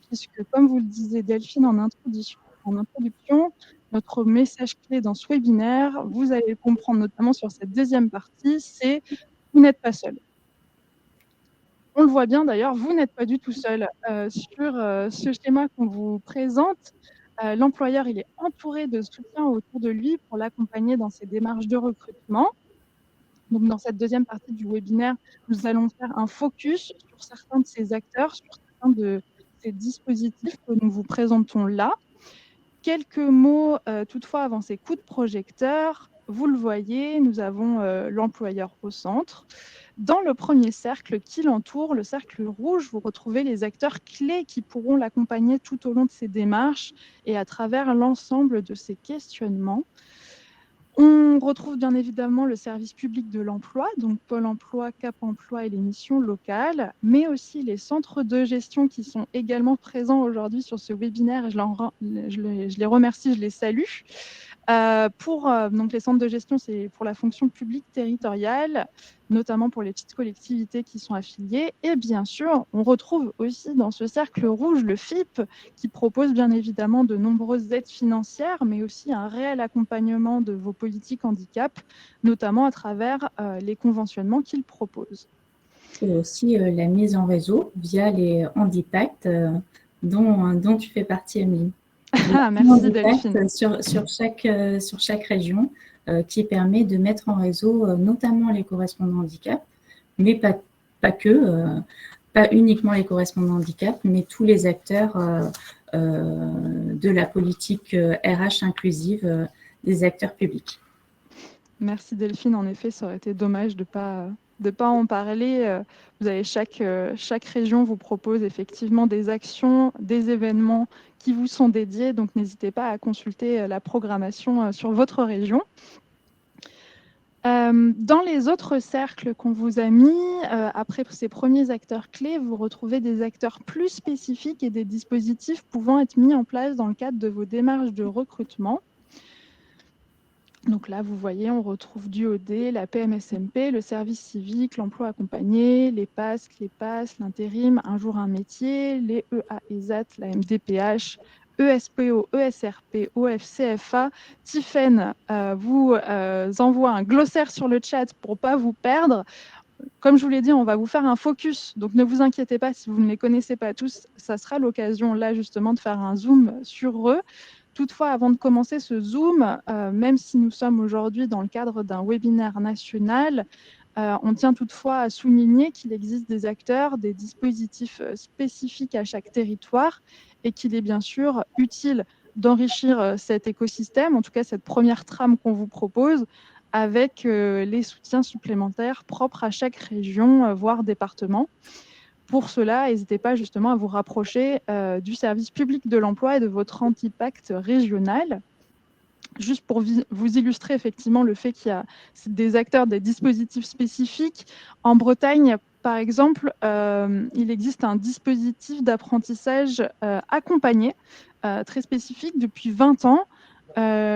Speaker 2: puisque, comme vous le disiez Delphine en introduction, notre message clé dans ce webinaire, vous allez le comprendre notamment sur cette deuxième partie, c'est « Vous n'êtes pas seul ». On le voit bien d'ailleurs, vous n'êtes pas du tout seul. Sur ce schéma qu'on vous présente, l'employeur il est entouré de soutien autour de lui pour l'accompagner dans ses démarches de recrutement. Donc, dans cette deuxième partie du webinaire, nous allons faire un focus sur certains de ces acteurs, sur certains de ces dispositifs que nous vous présentons là. Quelques mots toutefois avant ces coups de projecteur. Vous le voyez, nous avons l'employeur au centre. Dans le premier cercle qui l'entoure, le cercle rouge, vous retrouvez les acteurs clés qui pourront l'accompagner tout au long de ses démarches et à travers l'ensemble de ses questionnements. On retrouve bien évidemment le service public de l'emploi, donc Pôle emploi, Cap emploi et les missions locales, mais aussi les centres de gestion qui sont également présents aujourd'hui sur ce webinaire. Et je les remercie, je les salue. Pour donc les centres de gestion, c'est pour la fonction publique territoriale, notamment pour les petites collectivités qui sont affiliées. Et bien sûr, on retrouve aussi dans ce cercle rouge le FIP, qui propose bien évidemment de nombreuses aides financières, mais aussi un réel accompagnement de vos politiques handicap, notamment à travers les conventionnements qu'il propose.
Speaker 3: Et aussi la mise en réseau via les Handipacts dont tu fais partie, Amélie.
Speaker 2: Ah, merci Delphine.
Speaker 3: Sur chaque région qui permet de mettre en réseau notamment les correspondants handicap, mais pas que, pas uniquement les correspondants handicap, mais tous les acteurs de la politique RH inclusive des acteurs publics.
Speaker 2: Merci Delphine, en effet, ça aurait été dommage de pas en parler. Vous avez chaque région vous propose effectivement des actions, des événements qui vous sont dédiés, donc n'hésitez pas à consulter la programmation sur votre région. Dans les autres cercles qu'on vous a mis, après ces premiers acteurs clés, vous retrouvez des acteurs plus spécifiques et des dispositifs pouvant être mis en place dans le cadre de vos démarches de recrutement. Donc là, vous voyez, on retrouve du OD, la PMSMP, le service civique, l'emploi accompagné, les PASC, les PASS, l'intérim, un jour un métier, les EA-ESAT, la MDPH, ESPO, ESRP, OFCFA. Tiffaine vous envoie un glossaire sur le chat pour ne pas vous perdre. Comme je vous l'ai dit, on va vous faire un focus, donc ne vous inquiétez pas si vous ne les connaissez pas tous. Ça sera l'occasion là justement de faire un zoom sur eux. Toutefois, avant de commencer ce Zoom, même si nous sommes aujourd'hui dans le cadre d'un webinaire national, on tient toutefois à souligner qu'il existe des acteurs, des dispositifs spécifiques à chaque territoire et qu'il est bien sûr utile d'enrichir cet écosystème, en tout cas cette première trame qu'on vous propose, avec les soutiens supplémentaires propres à chaque région, voire département. Pour cela, n'hésitez pas justement à vous rapprocher du service public de l'emploi et de votre Handipact régional. Juste pour vous illustrer effectivement le fait qu'il y a des acteurs, des dispositifs spécifiques. En Bretagne, par exemple, il existe un dispositif d'apprentissage accompagné, très spécifique depuis 20 ans.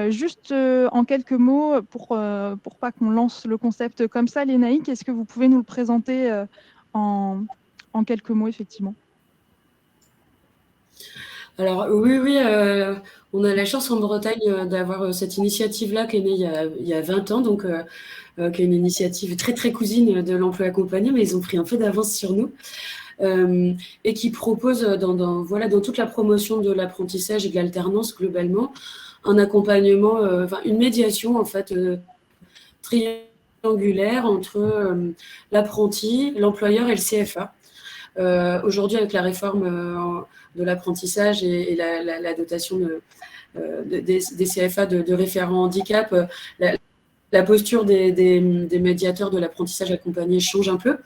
Speaker 2: Juste en quelques mots, pour pas qu'on lance le concept comme ça, Lénaïque, est-ce que vous pouvez nous le présenter en quelques mots, effectivement?
Speaker 6: Alors oui, on a la chance en Bretagne d'avoir cette initiative-là qui est née il y a 20 ans, donc qui est une initiative très très cousine de l'emploi accompagné, mais ils ont pris un peu d'avance sur nous, et qui propose dans toute la promotion de l'apprentissage et de l'alternance globalement, un accompagnement, une médiation en fait triangulaire entre l'apprenti, l'employeur et le CFA. Aujourd'hui, avec la réforme de l'apprentissage et la dotation des CFA de référents handicap, la posture des médiateurs de l'apprentissage accompagné change un peu,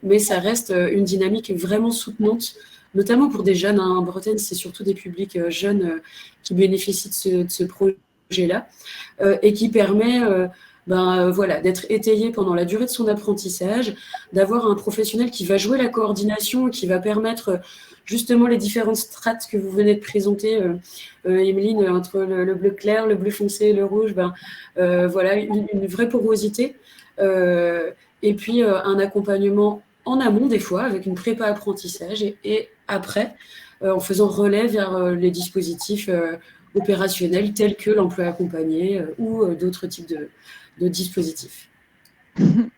Speaker 6: mais ça reste une dynamique vraiment soutenante, notamment pour des jeunes. En Bretagne, c'est surtout des publics jeunes qui bénéficient de ce projet-là, et qui permet d'être étayé pendant la durée de son apprentissage, d'avoir un professionnel qui va jouer la coordination, qui va permettre justement les différentes strates que vous venez de présenter, Emeline, entre le bleu clair, le bleu foncé et le rouge, une vraie porosité, et puis un accompagnement en amont des fois, avec une prépa apprentissage, et après, en faisant relais vers les dispositifs opérationnels tels que l'emploi accompagné ou d'autres types de dispositifs.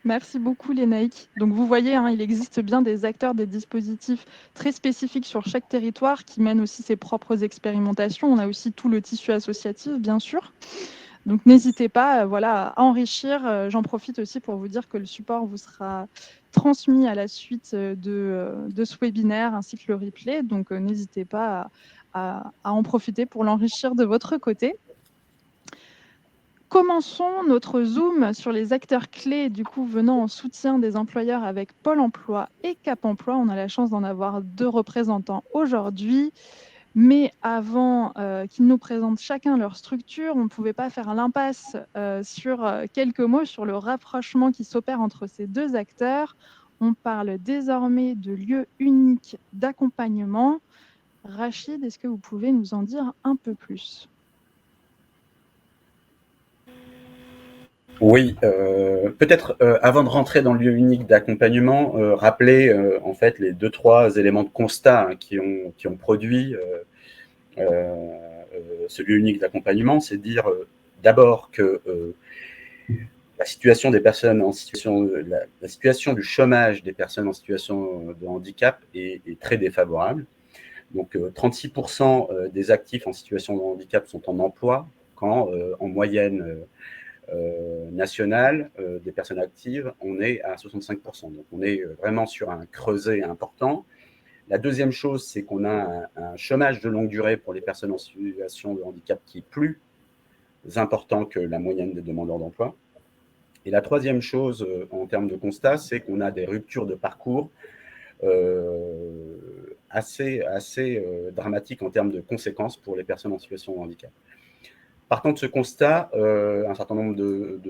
Speaker 2: Merci beaucoup Lénaïque. Donc vous voyez, il existe bien des acteurs, des dispositifs très spécifiques sur chaque territoire qui mènent aussi ses propres expérimentations. On a aussi tout le tissu associatif, bien sûr. Donc n'hésitez pas à enrichir. J'en profite aussi pour vous dire que le support vous sera transmis à la suite de ce webinaire ainsi que le replay. Donc n'hésitez pas à en profiter pour l'enrichir de votre côté. Commençons notre zoom sur les acteurs clés du coup venant en soutien des employeurs avec Pôle emploi et Cap emploi. On a la chance d'en avoir 2 représentants aujourd'hui. Mais avant qu'ils nous présentent chacun leur structure, on ne pouvait pas faire l'impasse sur quelques mots sur le rapprochement qui s'opère entre ces 2 acteurs. On parle désormais de lieux uniques d'accompagnement. Rachid, est-ce que vous pouvez nous en dire un peu plus ?
Speaker 5: Oui, peut-être avant de rentrer dans le lieu unique d'accompagnement, rappeler en fait les 2-3 éléments de constat qui ont produit ce lieu unique d'accompagnement. C'est dire d'abord que la situation des personnes en situation, la situation du chômage des personnes en situation de handicap est très défavorable. Donc 36% des actifs en situation de handicap sont en emploi, quand en moyenne nationale des personnes actives, on est à 65%. Donc on est vraiment sur un creuset important. La deuxième chose, c'est qu'on a un chômage de longue durée pour les personnes en situation de handicap qui est plus important que la moyenne des demandeurs d'emploi. Et la troisième chose en termes de constat, c'est qu'on a des ruptures de parcours assez dramatiques en termes de conséquences pour les personnes en situation de handicap. Partant de ce constat, un certain nombre de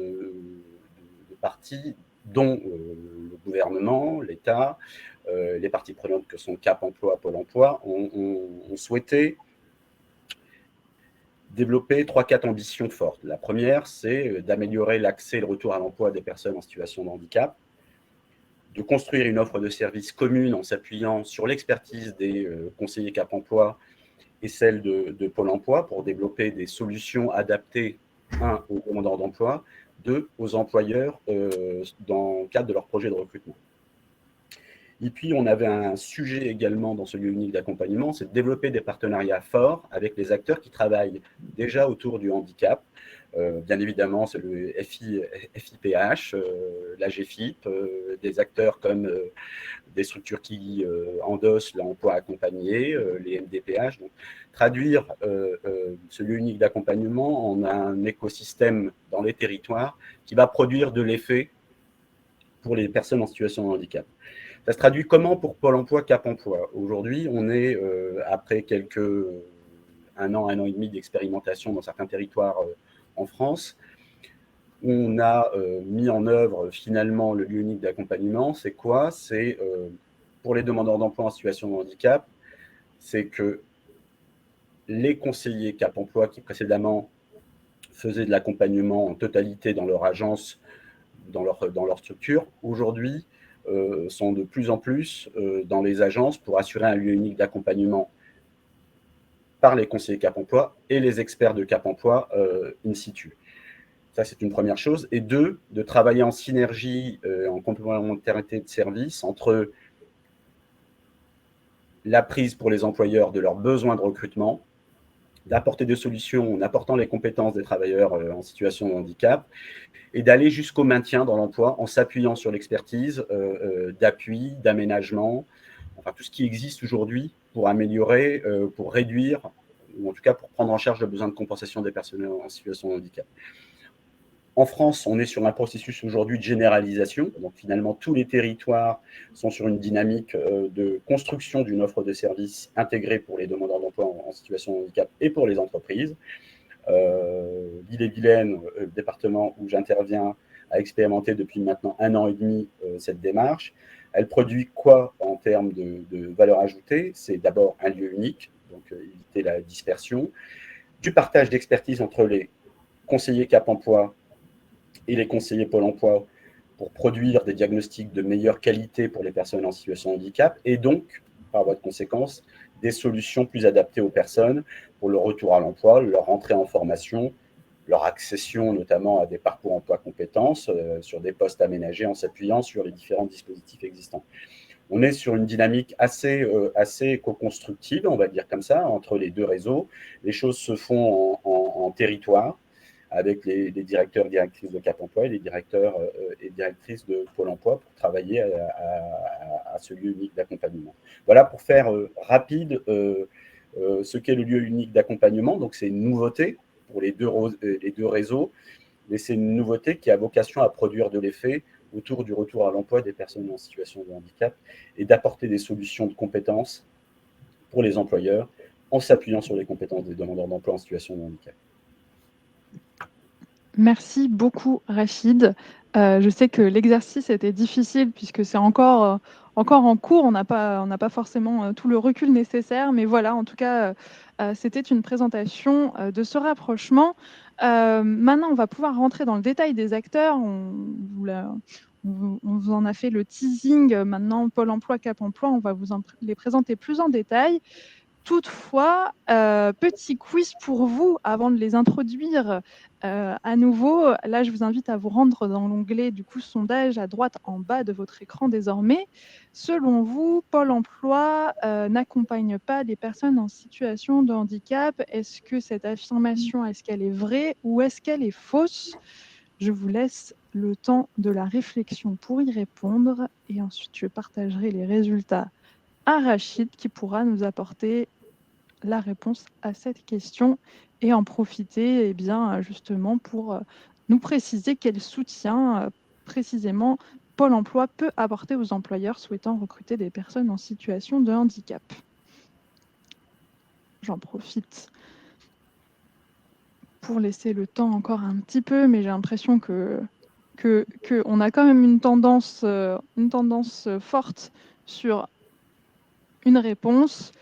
Speaker 5: parties, dont le gouvernement, l'État, les parties prenantes que sont Cap Emploi, Pôle Emploi, ont souhaité développer 3-4 ambitions fortes. La première, c'est d'améliorer l'accès et le retour à l'emploi des personnes en situation de handicap, de construire une offre de services commune en s'appuyant sur l'expertise des conseillers Cap Emploi et celle de Pôle Emploi pour développer des solutions adaptées, un, aux demandeurs d'emploi, deux, aux employeurs dans le cadre de leur projet de recrutement. Et puis, on avait un sujet également dans ce lieu unique d'accompagnement, c'est de développer des partenariats forts avec les acteurs qui travaillent déjà autour du handicap. Bien évidemment, c'est le FIPH, la GFIP, des acteurs comme des structures qui endossent l'emploi accompagné, les MDPH. Donc, traduire ce lieu unique d'accompagnement en un écosystème dans les territoires qui va produire de l'effet pour les personnes en situation de handicap. Ça se traduit comment pour Pôle Emploi, Cap Emploi? Aujourd'hui, on est, après un an et demi d'expérimentation dans certains territoires en France, on a mis en œuvre finalement le lieu unique d'accompagnement. C'est quoi? C'est pour les demandeurs d'emploi en situation de handicap, c'est que les conseillers Cap Emploi qui précédemment faisaient de l'accompagnement en totalité dans leur agence, dans leur structure, aujourd'hui sont de plus en plus dans les agences pour assurer un lieu unique d'accompagnement par les conseillers Cap Emploi et les experts de Cap Emploi in situ. Ça, c'est une première chose. Et deux, de travailler en synergie, en complémentarité de services entre la prise pour les employeurs de leurs besoins de recrutement, d'apporter des solutions en apportant les compétences des travailleurs en situation de handicap et d'aller jusqu'au maintien dans l'emploi en s'appuyant sur l'expertise d'appui, d'aménagement, enfin tout ce qui existe aujourd'hui pour améliorer, pour réduire, ou en tout cas pour prendre en charge le besoin de compensation des personnes en situation de handicap. En France, on est sur un processus aujourd'hui de généralisation. Donc finalement, tous les territoires sont sur une dynamique de construction d'une offre de services intégrée pour les demandeurs d'emploi en situation de handicap et pour les entreprises. L'Ille-et-Vilaine, le département où j'interviens, a expérimenté depuis maintenant 1 an et demi cette démarche. Elle produit quoi en termes de valeur ajoutée? C'est d'abord un lieu unique, donc éviter la dispersion, du partage d'expertise entre les conseillers Cap Emploi et les conseillers Pôle Emploi pour produire des diagnostics de meilleure qualité pour les personnes en situation de handicap et donc, par voie de conséquence, des solutions plus adaptées aux personnes pour le retour à l'emploi, leur entrée en formation, leur accession notamment à des parcours emploi compétences sur des postes aménagés en s'appuyant sur les différents dispositifs existants. On est sur une dynamique assez co-constructive, on va dire comme ça, entre les deux réseaux. Les choses se font en territoire, avec les directeurs et directrices de Cap Emploi et les directeurs et directrices de Pôle Emploi pour travailler à ce lieu unique d'accompagnement. Voilà pour faire rapide ce qu'est le lieu unique d'accompagnement. Donc c'est une nouveauté pour les deux réseaux, mais c'est une nouveauté qui a vocation à produire de l'effet autour du retour à l'emploi des personnes en situation de handicap et d'apporter des solutions de compétences pour les employeurs en s'appuyant sur les compétences des demandeurs d'emploi en situation de handicap.
Speaker 2: Merci beaucoup, Rachid. Je sais que l'exercice était difficile puisque c'est encore en cours. On n'a pas forcément tout le recul nécessaire, mais voilà, en tout cas, c'était une présentation de ce rapprochement. Maintenant, on va pouvoir rentrer dans le détail des acteurs. On vous en a fait le teasing. Maintenant, Pôle emploi, Cap emploi, on va vous les présenter plus en détail. Toutefois, petit quiz pour vous avant de les introduire à nouveau. Là, je vous invite à vous rendre dans l'onglet du coup sondage à droite en bas de votre écran désormais. Selon vous, Pôle emploi n'accompagne pas les personnes en situation de handicap. Est-ce que cette affirmation, est-ce qu'elle est vraie ou est-ce qu'elle est fausse? Je vous laisse le temps de la réflexion pour y répondre et ensuite je partagerai les résultats à Rachid qui pourra nous apporter la réponse à cette question et en profiter eh bien, justement pour nous préciser quel soutien précisément Pôle emploi peut apporter aux employeurs souhaitant recruter des personnes en situation de handicap. J'en profite pour laisser le temps encore un petit peu, mais j'ai l'impression qu'on a quand même une tendance forte sur une réponse.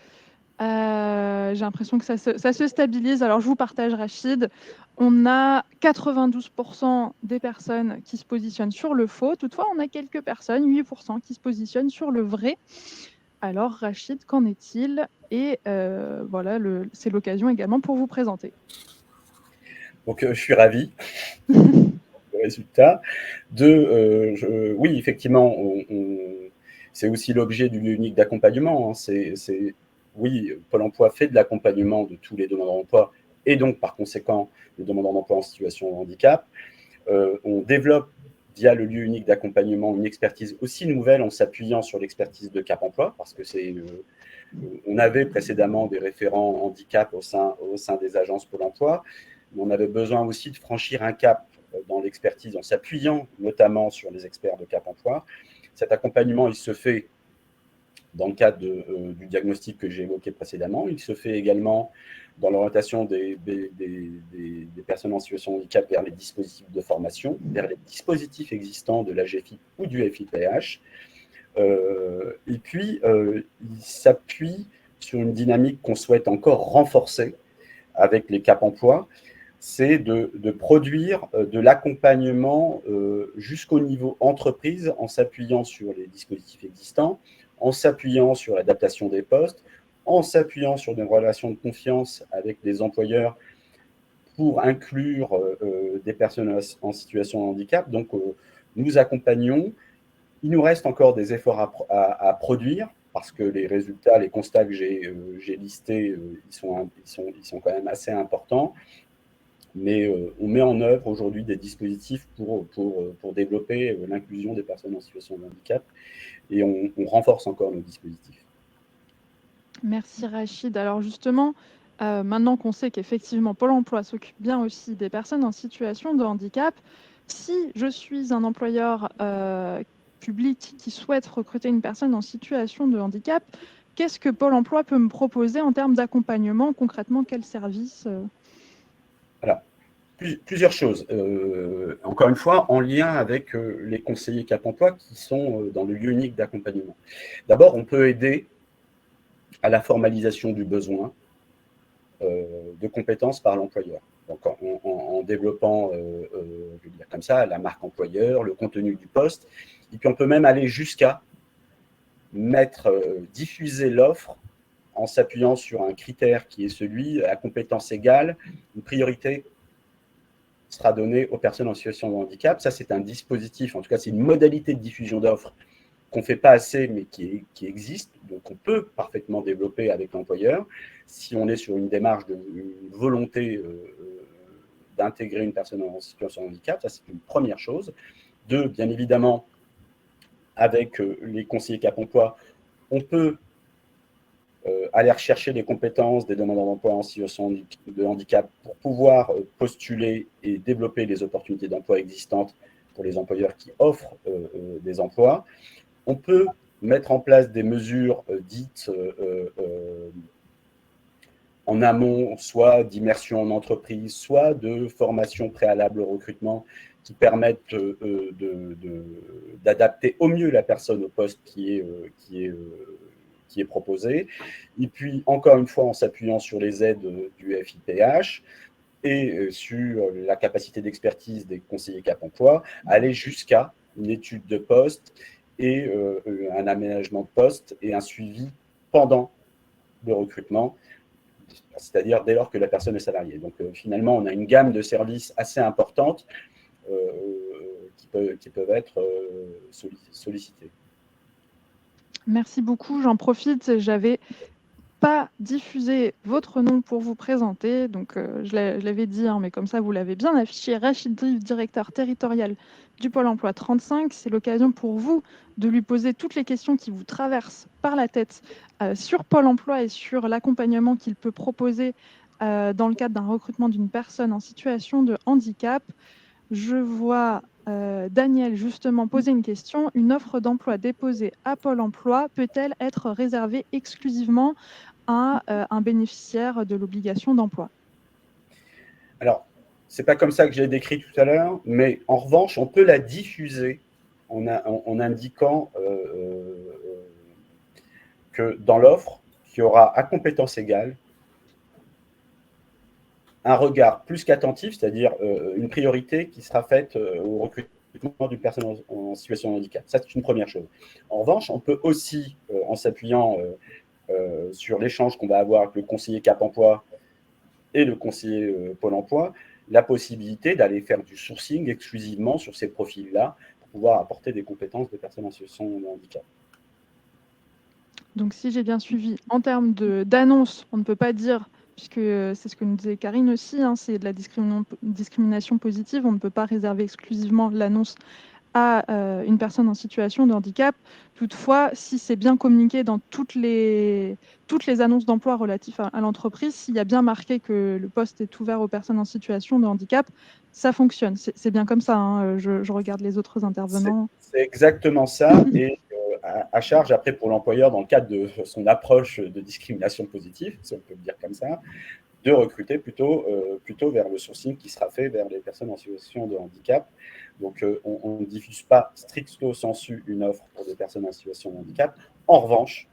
Speaker 2: J'ai l'impression que ça se stabilise. Alors, je vous partage, Rachid. On a 92% des personnes qui se positionnent sur le faux. Toutefois, on a quelques personnes, 8%, qui se positionnent sur le vrai. Alors, Rachid, qu'en est-il? Et voilà, c'est l'occasion également pour vous présenter.
Speaker 5: Donc, je suis ravi du résultat. Oui, effectivement, c'est aussi l'objet du lieu unique d'accompagnement. Oui, Pôle emploi fait de l'accompagnement de tous les demandeurs d'emploi et donc, par conséquent, les demandeurs d'emploi en situation de handicap. On développe, via le lieu unique d'accompagnement, une expertise aussi nouvelle en s'appuyant sur l'expertise de Cap emploi, parce que on avait précédemment des référents handicap au sein des agences Pôle emploi, mais on avait besoin aussi de franchir un cap dans l'expertise en s'appuyant notamment sur les experts de Cap emploi. Cet accompagnement, il se fait dans le cadre du diagnostic que j'ai évoqué précédemment. Il se fait également dans l'orientation des personnes en situation de handicap vers les dispositifs de formation, vers les dispositifs existants de l'AGFIP ou du FIPH. Et puis, il s'appuie sur une dynamique qu'on souhaite encore renforcer avec les Cap emploi, c'est de produire de l'accompagnement jusqu'au niveau entreprise en s'appuyant sur les dispositifs existants, en s'appuyant sur l'adaptation des postes, en s'appuyant sur des relations de confiance avec les employeurs pour inclure des personnes en situation de handicap. Donc, nous accompagnons. Il nous reste encore des efforts à produire parce que les résultats, les constats que j'ai listés, ils sont quand même assez importants. Mais on met en œuvre aujourd'hui des dispositifs pour développer l'inclusion des personnes en situation de handicap et on renforce encore nos dispositifs.
Speaker 2: Merci Rachid. Alors justement, maintenant qu'on sait qu'effectivement Pôle emploi s'occupe bien aussi des personnes en situation de handicap, si je suis un employeur public qui souhaite recruter une personne en situation de handicap, qu'est-ce que Pôle emploi peut me proposer en termes d'accompagnement? Concrètement, quel service
Speaker 5: Alors, plusieurs choses. Encore une fois, en lien avec les conseillers Cap emploi qui sont dans le lieu unique d'accompagnement. D'abord, on peut aider à la formalisation du besoin de compétences par l'employeur. Donc, en développant, je veux dire comme ça, la marque employeur, le contenu du poste. Et puis, on peut même aller jusqu'à diffuser l'offre en s'appuyant sur un critère qui est celui à compétence égale, une priorité sera donnée aux personnes en situation de handicap. Ça, c'est un dispositif, en tout cas, c'est une modalité de diffusion d'offres qu'on ne fait pas assez, mais qui existe. Donc, on peut parfaitement développer avec l'employeur si on est sur une démarche une volonté d'intégrer une personne en situation de handicap. Ça, c'est une première chose. Deux, bien évidemment, avec les conseillers Cap emploi, on peut aller rechercher les compétences des demandeurs d'emploi en situation de handicap pour pouvoir postuler et développer les opportunités d'emploi existantes pour les employeurs qui offrent des emplois. On peut mettre en place des mesures dites en amont, soit d'immersion en entreprise, soit de formation préalable au recrutement, qui permettent d'adapter au mieux la personne au poste qui est proposé. Et puis, encore une fois, en s'appuyant sur les aides du FIPH et sur la capacité d'expertise des conseillers Cap Emploi, aller jusqu'à une étude de poste et un aménagement de poste et un suivi pendant le recrutement, c'est-à-dire dès lors que la personne est salariée. Donc finalement, on a une gamme de services assez importante qui peuvent être sollicités.
Speaker 2: Merci beaucoup. J'en profite. J'avais pas diffusé votre nom pour vous présenter. Donc, je l'avais dit, hein, mais comme ça, vous l'avez bien affiché. Rachid Drive, directeur territorial du Pôle emploi 35. C'est l'occasion pour vous de lui poser toutes les questions qui vous traversent par la tête sur Pôle emploi et sur l'accompagnement qu'il peut proposer dans le cadre d'un recrutement d'une personne en situation de handicap. Je vois Daniel justement poser une question. Une offre d'emploi déposée à Pôle emploi peut-elle être réservée exclusivement à un bénéficiaire de l'obligation d'emploi?
Speaker 5: Alors, c'est pas comme ça que je l'ai décrit tout à l'heure, mais en revanche, on peut la diffuser en indiquant que dans l'offre, qu'il y aura à compétences égales un regard plus qu'attentif, c'est-à-dire une priorité qui sera faite au recrutement d'une personne en situation de handicap. Ça, c'est une première chose. En revanche, on peut aussi, en s'appuyant sur l'échange qu'on va avoir avec le conseiller Cap Emploi et le conseiller Pôle emploi, la possibilité d'aller faire du sourcing exclusivement sur ces profils-là pour pouvoir apporter des compétences des personnes en situation de handicap.
Speaker 2: Donc, si j'ai bien suivi, en termes d'annonce, on ne peut pas dire, puisque c'est ce que nous disait Karine aussi, hein, c'est de la discrimination positive, on ne peut pas réserver exclusivement l'annonce à une personne en situation de handicap. Toutefois, si c'est bien communiqué dans toutes les annonces d'emploi relatives à l'entreprise, s'il y a bien marqué que le poste est ouvert aux personnes en situation de handicap, ça fonctionne. C'est bien comme ça, hein, je regarde les autres intervenants.
Speaker 5: C'est exactement ça. Et à charge, après, pour l'employeur, dans le cadre de son approche de discrimination positive, si on peut le dire comme ça, de recruter plutôt vers le sourcing qui sera fait vers les personnes en situation de handicap. Donc, on ne diffuse pas stricto sensu une offre pour des personnes en situation de handicap. En revanche,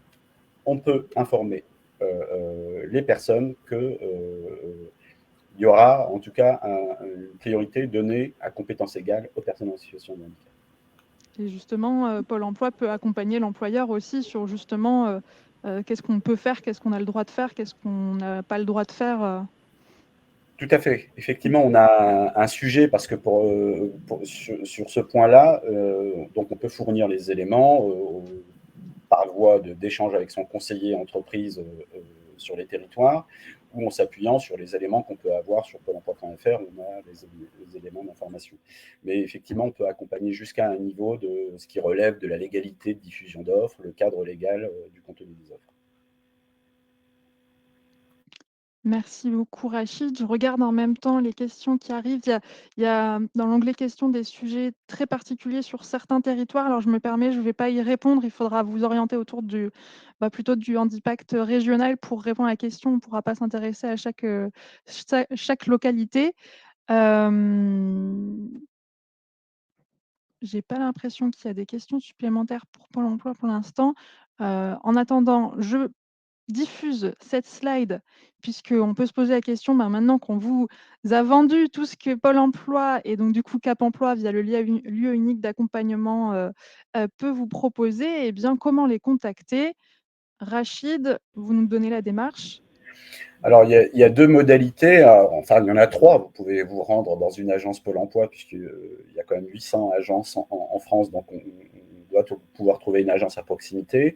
Speaker 5: on peut informer les personnes qu'il y aura en tout cas une priorité donnée à compétences égales aux personnes en situation de handicap.
Speaker 2: Et justement, Pôle emploi peut accompagner l'employeur aussi sur justement qu'est-ce qu'on peut faire, qu'est-ce qu'on a le droit de faire, qu'est-ce qu'on n'a pas le droit de faire.
Speaker 5: Tout à fait. Effectivement, on a un sujet parce que sur ce point-là, donc on peut fournir les éléments par voie d'échange avec son conseiller entreprise sur les territoires ou en s'appuyant sur les éléments qu'on peut avoir sur Pôle emploi.fr où on a les éléments d'information. Mais effectivement, on peut accompagner jusqu'à un niveau de ce qui relève de la légalité de diffusion d'offres, le cadre légal du contenu des offres.
Speaker 2: Merci beaucoup Rachid. Je regarde en même temps les questions qui arrivent. Il y a dans l'onglet questions des sujets très particuliers sur certains territoires. Alors je me permets, je ne vais pas y répondre. Il faudra vous orienter autour plutôt du handipact régional pour répondre à la question. On ne pourra pas s'intéresser à chaque localité. J'ai pas l'impression qu'il y a des questions supplémentaires pour Pôle emploi pour l'instant. En attendant, je diffuse cette slide puisqu'on peut se poser la question, maintenant qu'on vous a vendu tout ce que Pôle emploi et donc du coup Cap emploi via le lieu unique d'accompagnement peut vous proposer, bien comment les contacter? Rachid, vous nous donnez la démarche.
Speaker 5: Alors, il y a deux modalités, enfin il y en a trois. Vous pouvez vous rendre dans une agence Pôle emploi, puisqu'il y a quand même 800 agences en France, donc on doit pouvoir trouver une agence à proximité.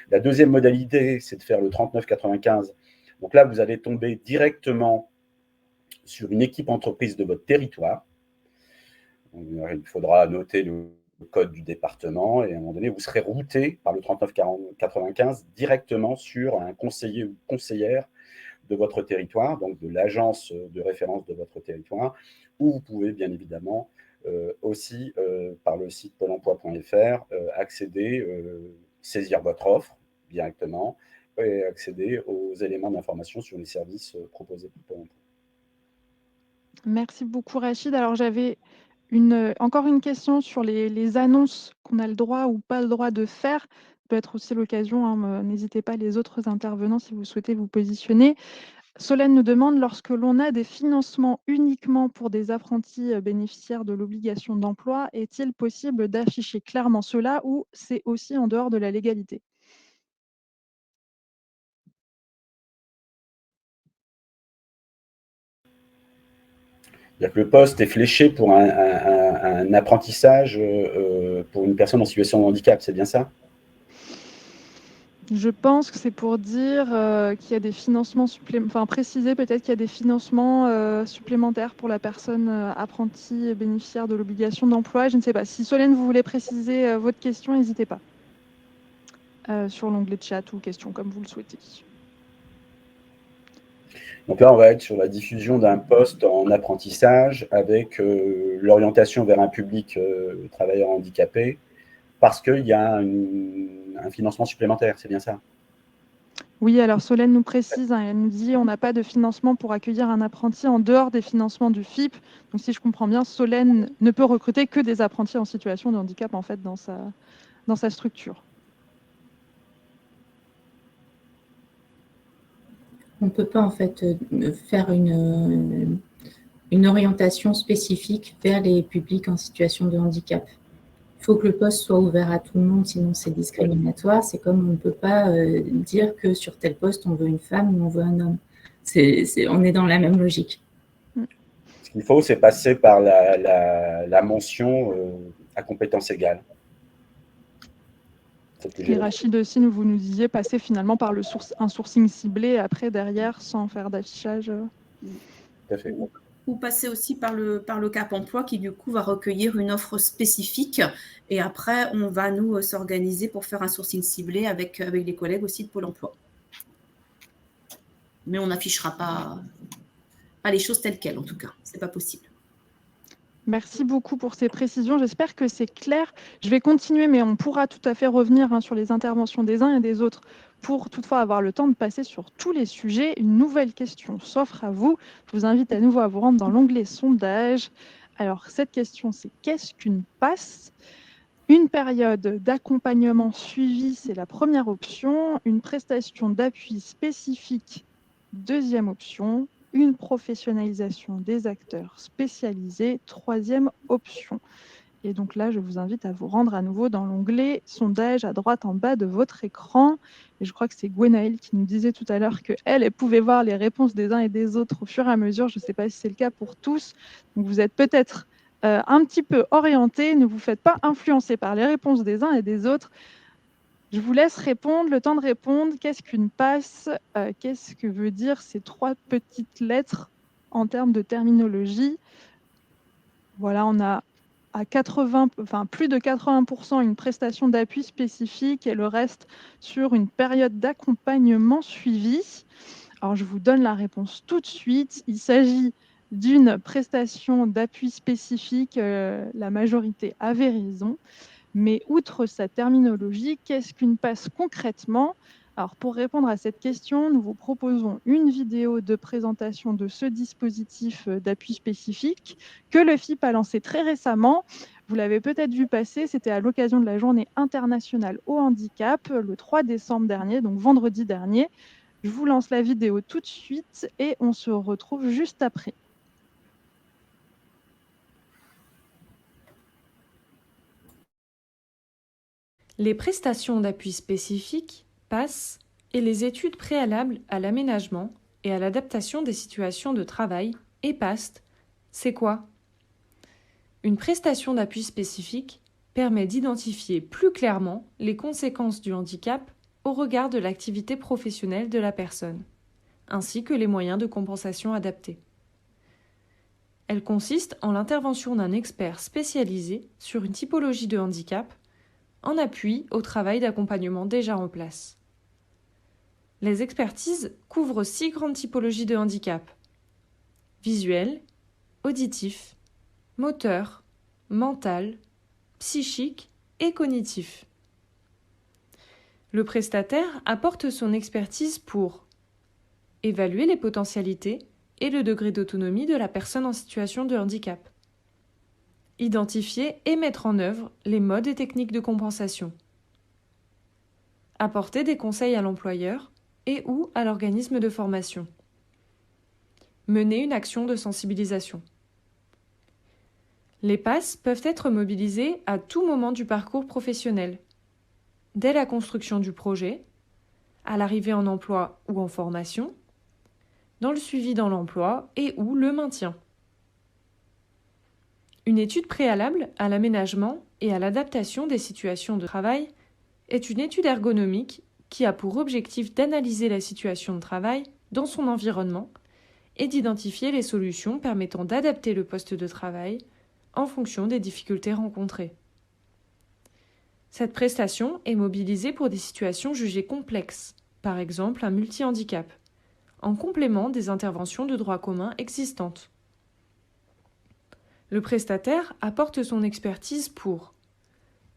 Speaker 5: La deuxième modalité, c'est de faire le 3995. Donc là, vous allez tomber directement sur une équipe entreprise de votre territoire. Il faudra noter le code du département et à un moment donné, vous serez routé par le 3995 directement sur un conseiller ou conseillère de votre territoire, donc de l'agence de référence de votre territoire, où vous pouvez bien évidemment aussi, par le site pôle emploi.fr, accéder, saisir votre offre directement et accéder aux éléments d'information sur les services proposés par Pôle emploi.
Speaker 2: Merci beaucoup Rachid. Alors j'avais Encore une question sur les annonces qu'on a le droit ou pas le droit de faire. Ça peut être aussi l'occasion, hein, n'hésitez pas les autres intervenants si vous souhaitez vous positionner. Solène nous demande, lorsque l'on a des financements uniquement pour des apprentis bénéficiaires de l'obligation d'emploi, est-il possible d'afficher clairement cela ou c'est aussi en dehors de la légalité?
Speaker 5: C'est-à-dire que le poste est fléché pour un apprentissage pour une personne en situation de handicap, c'est bien ça?
Speaker 2: Je pense que c'est pour dire qu'il y a des financements supplémentaires, enfin préciser peut-être qu'il y a des financements supplémentaires pour la personne apprentie bénéficiaire de l'obligation d'emploi. Je ne sais pas. Si Solène, vous voulez préciser votre question, n'hésitez pas. Sur l'onglet chat ou question, comme vous le souhaitez.
Speaker 5: Donc là, on va être sur la diffusion d'un poste en apprentissage avec l'orientation vers un public travailleur handicapé parce qu'il y a un financement supplémentaire, c'est bien ça?
Speaker 2: Oui, alors Solène nous précise, hein, elle nous dit on n'a pas de financement pour accueillir un apprenti en dehors des financements du FIP. Donc si je comprends bien, Solène ne peut recruter que des apprentis en situation de handicap en fait dans sa structure.
Speaker 3: On ne peut pas en fait faire une orientation spécifique vers les publics en situation de handicap. Il faut que le poste soit ouvert à tout le monde, sinon c'est discriminatoire. C'est comme on ne peut pas dire que sur tel poste on veut une femme ou on veut un homme. On est dans la même logique.
Speaker 5: Ce qu'il faut, c'est passer par la mention à compétences égales.
Speaker 2: Et Rachid aussi, vous nous disiez passer finalement par un sourcing ciblé après derrière sans faire d'affichage.
Speaker 5: Tout à fait.
Speaker 4: Ou passer aussi par le Cap emploi qui du coup va recueillir une offre spécifique et après on va nous s'organiser pour faire un sourcing ciblé avec les collègues aussi de Pôle emploi. Mais on n'affichera pas les choses telles quelles en tout cas, c'est pas possible.
Speaker 2: Merci beaucoup pour ces précisions. J'espère que c'est clair. Je vais continuer, mais on pourra tout à fait revenir sur les interventions des uns et des autres pour toutefois avoir le temps de passer sur tous les sujets. Une nouvelle question s'offre à vous. Je vous invite à nouveau à vous rendre dans l'onglet sondage. Alors, cette question, c'est qu'est-ce qu'une PASS? Une période d'accompagnement suivi, c'est la première option. Une prestation d'appui spécifique, deuxième option. Une professionnalisation des acteurs spécialisés, troisième option. Et donc là, je vous invite à vous rendre à nouveau dans l'onglet sondage à droite en bas de votre écran. Et je crois que c'est Gwenaëlle qui nous disait tout à l'heure qu'elle pouvait voir les réponses des uns et des autres au fur et à mesure. Je ne sais pas si c'est le cas pour tous. Donc vous êtes peut-être un petit peu orientés. Ne vous faites pas influencer par les réponses des uns et des autres. Je vous laisse répondre, le temps de répondre. Qu'est-ce qu'une PASS? Qu'est-ce que veut dire ces trois petites lettres en termes de terminologie? Voilà, on a à plus de 80% une prestation d'appui spécifique et le reste sur une période d'accompagnement suivi. Alors, je vous donne la réponse tout de suite. Il s'agit d'une prestation d'appui spécifique, la majorité avait raison. Mais outre sa terminologie, qu'est-ce qu'une PASS concrètement? Alors, pour répondre à cette question, nous vous proposons une vidéo de présentation de ce dispositif d'appui spécifique que le FIP a lancé très récemment. Vous l'avez peut-être vu passer, c'était à l'occasion de la Journée internationale au handicap, le 3 décembre dernier, donc vendredi dernier. Je vous lance la vidéo tout de suite et on se retrouve juste après.
Speaker 7: Les prestations d'appui spécifiques, PASS, et les études préalables à l'aménagement et à l'adaptation des situations de travail, EPAST, c'est quoi? Une prestation d'appui spécifique permet d'identifier plus clairement les conséquences du handicap au regard de l'activité professionnelle de la personne, ainsi que les moyens de compensation adaptés. Elle consiste en l'intervention d'un expert spécialisé sur une typologie de handicap en appui au travail d'accompagnement déjà en place. Les expertises couvrent 6 grandes typologies de handicap: visuel, auditif, moteur, mental, psychique et cognitif. Le prestataire apporte son expertise pour évaluer les potentialités et le degré d'autonomie de la personne en situation de handicap, Identifier et mettre en œuvre les modes et techniques de compensation. Apporter des conseils à l'employeur et ou à l'organisme de formation. Mener une action de sensibilisation. Les PASS peuvent être mobilisés à tout moment du parcours professionnel, dès la construction du projet, à l'arrivée en emploi ou en formation, dans le suivi dans l'emploi et ou le maintien. Une étude préalable à l'aménagement et à l'adaptation des situations de travail est une étude ergonomique qui a pour objectif d'analyser la situation de travail dans son environnement et d'identifier les solutions permettant d'adapter le poste de travail en fonction des difficultés rencontrées. Cette prestation est mobilisée pour des situations jugées complexes, par exemple un multi-handicap, en complément des interventions de droit commun existantes. Le prestataire apporte son expertise pour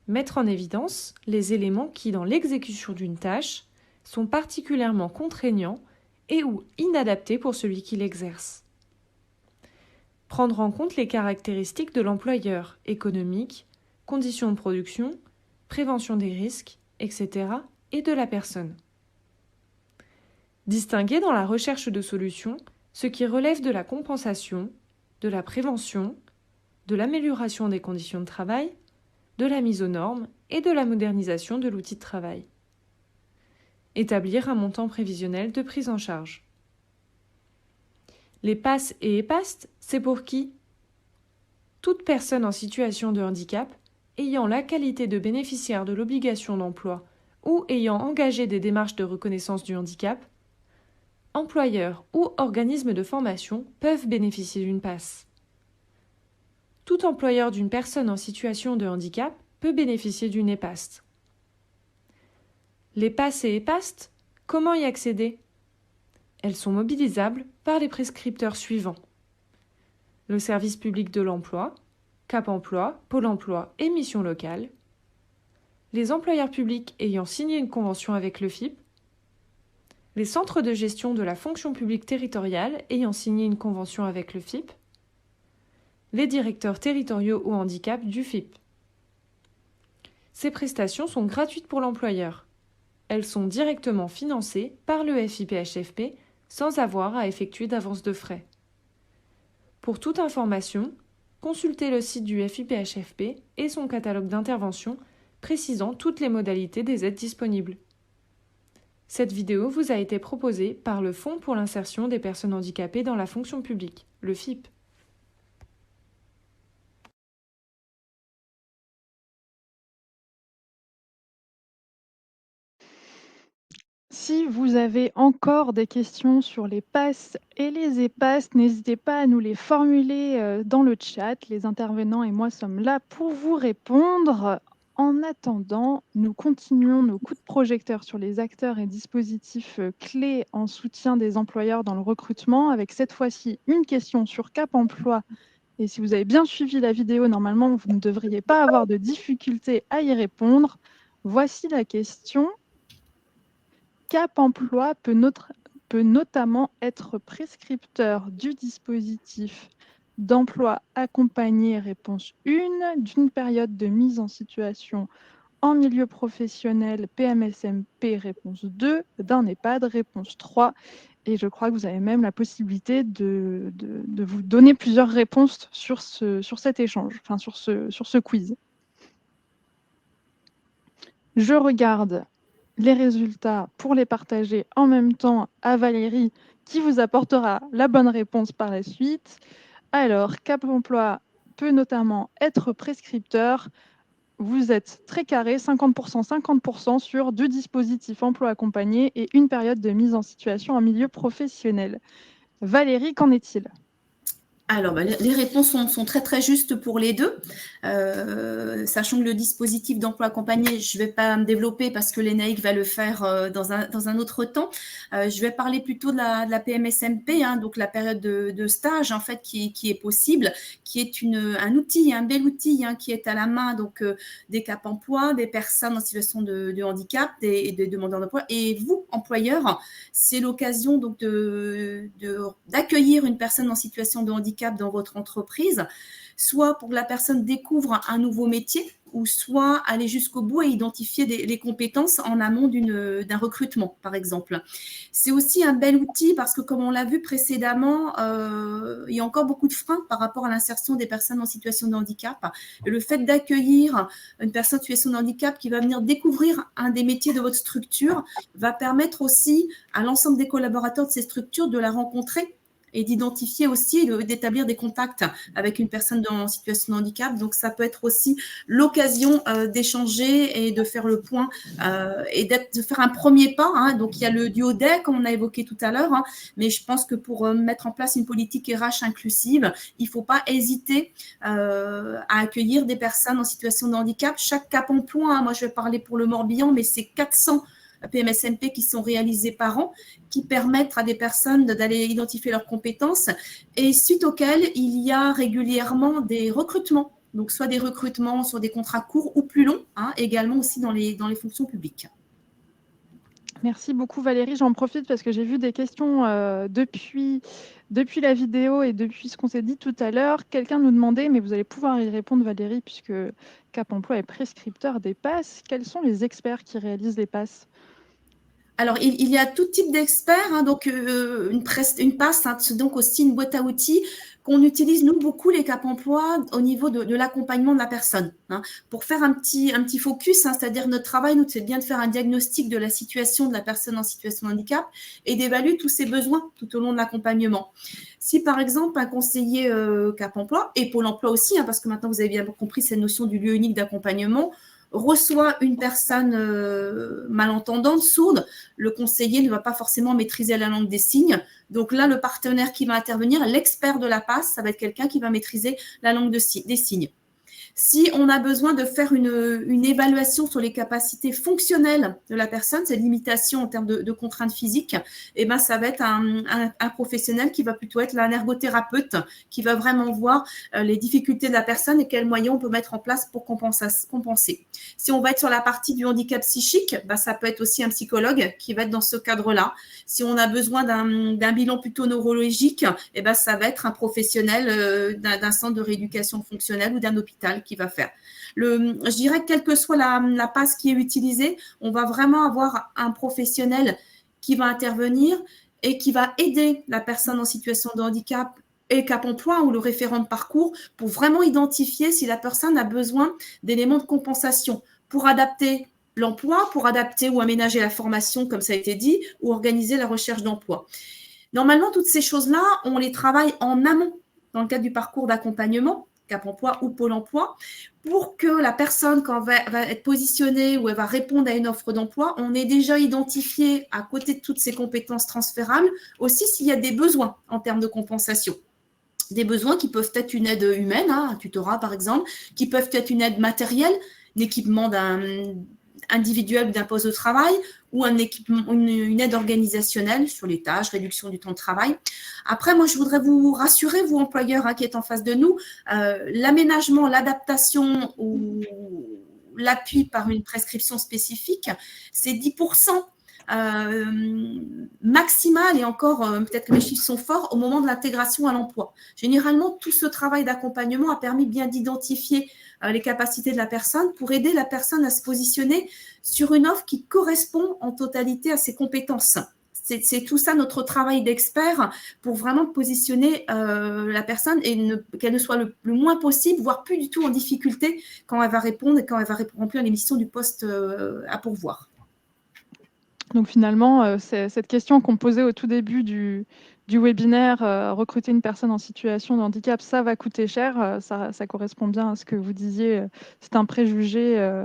Speaker 7: mettre en évidence les éléments qui, dans l'exécution d'une tâche, sont particulièrement contraignants et ou inadaptés pour celui qui l'exerce. Prendre en compte les caractéristiques de l'employeur, économiques, conditions de production, prévention des risques, etc., et de la personne. Distinguer dans la recherche de solutions ce qui relève de la compensation, de la prévention, de l'amélioration des conditions de travail, de la mise aux normes et de la modernisation de l'outil de travail. Établir un montant prévisionnel de prise en charge. Les PASS et EPAST, c'est pour qui? Toute personne en situation de handicap ayant la qualité de bénéficiaire de l'obligation d'emploi ou ayant engagé des démarches de reconnaissance du handicap, employeurs ou organismes de formation peuvent bénéficier d'une PASS. Tout employeur d'une personne en situation de handicap peut bénéficier d'une EPAST. Les PASS et EPAST, comment y accéder? Elles sont mobilisables par les prescripteurs suivants: le service public de l'emploi, Cap Emploi, Pôle Emploi et Mission Locale, les employeurs publics ayant signé une convention avec le FIP, les centres de gestion de la fonction publique territoriale ayant signé une convention avec le FIP, les directeurs territoriaux au handicap du FIP. Ces prestations sont gratuites pour l'employeur. Elles sont directement financées par le FIPHFP sans avoir à effectuer d'avance de frais. Pour toute information, consultez le site du FIPHFP et son catalogue d'interventions précisant toutes les modalités des aides disponibles. Cette vidéo vous a été proposée par le Fonds pour l'insertion des personnes handicapées dans la fonction publique, le FIP.
Speaker 2: Si vous avez encore des questions sur les PASS et les EPAST, n'hésitez pas à nous les formuler dans le chat. Les intervenants et moi sommes là pour vous répondre. En attendant, nous continuons nos coups de projecteur sur les acteurs et dispositifs clés en soutien des employeurs dans le recrutement, avec cette fois-ci une question sur Cap Emploi. Et si vous avez bien suivi la vidéo, normalement, vous ne devriez pas avoir de difficulté à y répondre. Voici la question. Cap Emploi peut notamment être prescripteur du dispositif d'emploi accompagné, réponse 1, d'une période de mise en situation en milieu professionnel, PMSMP, réponse 2, d'un EHPAD, réponse 3. Et je crois que vous avez même la possibilité de vous donner plusieurs réponses sur cet échange, enfin sur ce quiz. Je regarde les résultats pour les partager en même temps à Valérie qui vous apportera la bonne réponse par la suite. Alors, Cap Emploi peut notamment être prescripteur. Vous êtes très carré, 50%, 50% sur 2 dispositifs emploi accompagné et une période de mise en situation en milieu professionnel. Valérie, qu'en est-il ?
Speaker 4: Alors, les réponses sont très, très justes pour les deux. Sachant que le dispositif d'emploi accompagné, je ne vais pas me développer parce que l'ENAIC va le faire dans un autre temps. Je vais parler plutôt de la PMSMP, donc la période de stage en fait qui est possible, qui est un outil, un bel outil qui est à la main donc des Cap Emploi, des personnes en situation de handicap, des demandeurs d'emploi. Et vous, employeur, c'est l'occasion donc d'accueillir une personne en situation de handicap handicap dans votre entreprise, soit pour que la personne découvre un nouveau métier, ou soit aller jusqu'au bout et identifier les compétences en amont d'un recrutement, par exemple. C'est aussi un bel outil parce que, comme on l'a vu précédemment, il y a encore beaucoup de freins par rapport à l'insertion des personnes en situation de handicap. Et le fait d'accueillir une personne en situation de handicap qui va venir découvrir un des métiers de votre structure va permettre aussi à l'ensemble des collaborateurs de ces structures de la rencontrer et d'identifier aussi, d'établir des contacts avec une personne en situation de handicap. Donc, ça peut être aussi l'occasion d'échanger et de faire le point et de faire un premier pas. Hein. Donc, il y a le duo DEC, comme on a évoqué tout à l'heure, hein, mais je pense que pour mettre en place une politique RH inclusive, il ne faut pas hésiter à accueillir des personnes en situation de handicap. Chaque Cap Emploi, hein, moi je vais parler pour le Morbihan, mais c'est 400 PMSMP qui sont réalisés par an, qui permettent à des personnes d'aller identifier leurs compétences et suite auxquelles il y a régulièrement des recrutements. Donc, soit des recrutements sur des contrats courts ou plus longs, hein, également aussi dans les fonctions publiques.
Speaker 2: Merci beaucoup Valérie. J'en profite parce que j'ai vu des questions depuis la vidéo et depuis ce qu'on s'est dit tout à l'heure. Quelqu'un nous demandait, mais vous allez pouvoir y répondre Valérie, puisque Cap Emploi est prescripteur des passes. Quels sont les experts qui réalisent les passes ?
Speaker 4: Alors, il y a tout type d'experts, hein, donc une passe, hein, c'est donc aussi une boîte à outils qu'on utilise, nous, beaucoup, les Cap Emploi, au niveau de l'accompagnement de la personne. Hein, pour faire un petit focus, hein, c'est-à-dire notre travail, nous, c'est bien de faire un diagnostic de la situation de la personne en situation de handicap et d'évaluer tous ses besoins tout au long de l'accompagnement. Si, par exemple, un conseiller Cap Emploi, et Pôle emploi aussi, hein, parce que maintenant, vous avez bien compris cette notion du lieu unique d'accompagnement, reçoit une personne malentendante, sourde, le conseiller ne va pas forcément maîtriser la langue des signes. Donc là, le partenaire qui va intervenir, l'expert de la passe, ça va être quelqu'un qui va maîtriser la langue des signes. Si on a besoin de faire une évaluation sur les capacités fonctionnelles de la personne, ses limitations en termes de contraintes physiques, eh ben, ça va être un professionnel qui va plutôt être un ergothérapeute, qui va vraiment voir les difficultés de la personne et quels moyens on peut mettre en place pour compenser. Si on va être sur la partie du handicap psychique, ben, ça peut être aussi un psychologue qui va être dans ce cadre-là. Si on a besoin d'un bilan plutôt neurologique, eh ben, ça va être un professionnel d'un centre de rééducation fonctionnelle ou d'un hôpital qui va faire. Je dirais que quelle que soit la passe qui est utilisée, on va vraiment avoir un professionnel qui va intervenir et qui va aider la personne en situation de handicap et Cap Emploi ou le référent de parcours pour vraiment identifier si la personne a besoin d'éléments de compensation pour adapter l'emploi, pour adapter ou aménager la formation, comme ça a été dit, ou organiser la recherche d'emploi. Normalement, toutes ces choses-là, on les travaille en amont dans le cadre du parcours d'accompagnement, Cap Emploi ou Pôle emploi, pour que la personne, quand elle va être positionnée ou elle va répondre à une offre d'emploi, on ait déjà identifié, à côté de toutes ces compétences transférables, aussi s'il y a des besoins en termes de compensation. Des besoins qui peuvent être une aide humaine, hein, un tutorat par exemple, qui peuvent être une aide matérielle, l'équipement individuel d'un poste de travail ou une aide organisationnelle sur les tâches, réduction du temps de travail. Après, moi, je voudrais vous rassurer, vous employeurs qui êtes en face de nous, l'aménagement, l'adaptation ou l'appui par une prescription spécifique, c'est 10% maximal et encore, peut-être que les chiffres sont forts, au moment de l'intégration à l'emploi. Généralement, tout ce travail d'accompagnement a permis bien d'identifier les capacités de la personne pour aider la personne à se positionner sur une offre qui correspond en totalité à ses compétences. C'est tout ça notre travail d'expert pour vraiment positionner la personne et qu'elle ne soit le moins possible, voire plus du tout en difficulté quand elle va répondre et quand elle va remplir les missions du poste à pourvoir.
Speaker 2: Donc finalement, cette question qu'on posait au tout début du webinaire, recruter une personne en situation de handicap, ça va coûter cher. Ça correspond bien à ce que vous disiez. C'est un préjugé.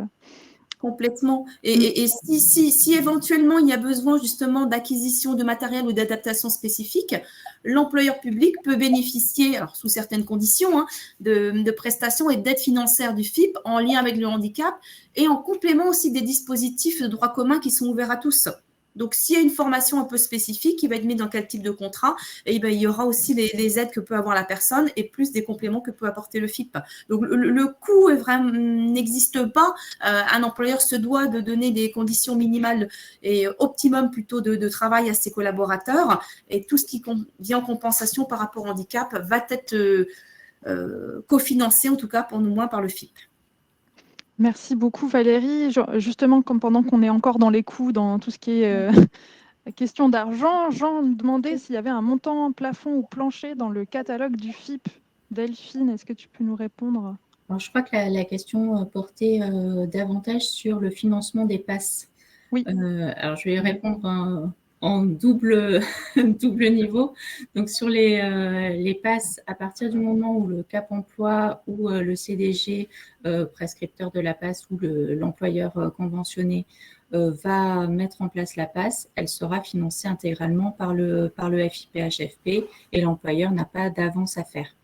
Speaker 4: Complètement. Et si éventuellement il y a besoin justement d'acquisition de matériel ou d'adaptation spécifique, l'employeur public peut bénéficier, alors sous certaines conditions, hein, de prestations et d'aides financières du FIP en lien avec le handicap et en complément aussi des dispositifs de droit commun qui sont ouverts à tous. Donc, s'il y a une formation un peu spécifique, il va être mis dans quel type de contrat, et ben, il y aura aussi les aides que peut avoir la personne et plus des compléments que peut apporter le FIP. Donc, le coût n'existe pas. Un employeur se doit de donner des conditions minimales et optimum plutôt de travail à ses collaborateurs. Et tout ce qui vient en compensation par rapport au handicap va être cofinancé, en tout cas pour nous, moins par le FIP.
Speaker 2: Merci beaucoup Valérie. Justement, pendant qu'on est encore dans les coûts, dans tout ce qui est question d'argent, Jean me demandait s'il y avait un montant plafond ou plancher dans le catalogue du FIP. Delphine, est-ce que tu peux nous répondre?
Speaker 3: Alors, je crois que la question portait davantage sur le financement des passes.
Speaker 2: Oui.
Speaker 3: Alors, je vais répondre en double niveau. Donc, sur les passes, à partir du moment où le Cap emploi ou le CDG, prescripteur de la passe, ou l'employeur conventionné va mettre en place la passe, elle sera financée intégralement par le FIPHFP et l'employeur n'a pas d'avance à faire.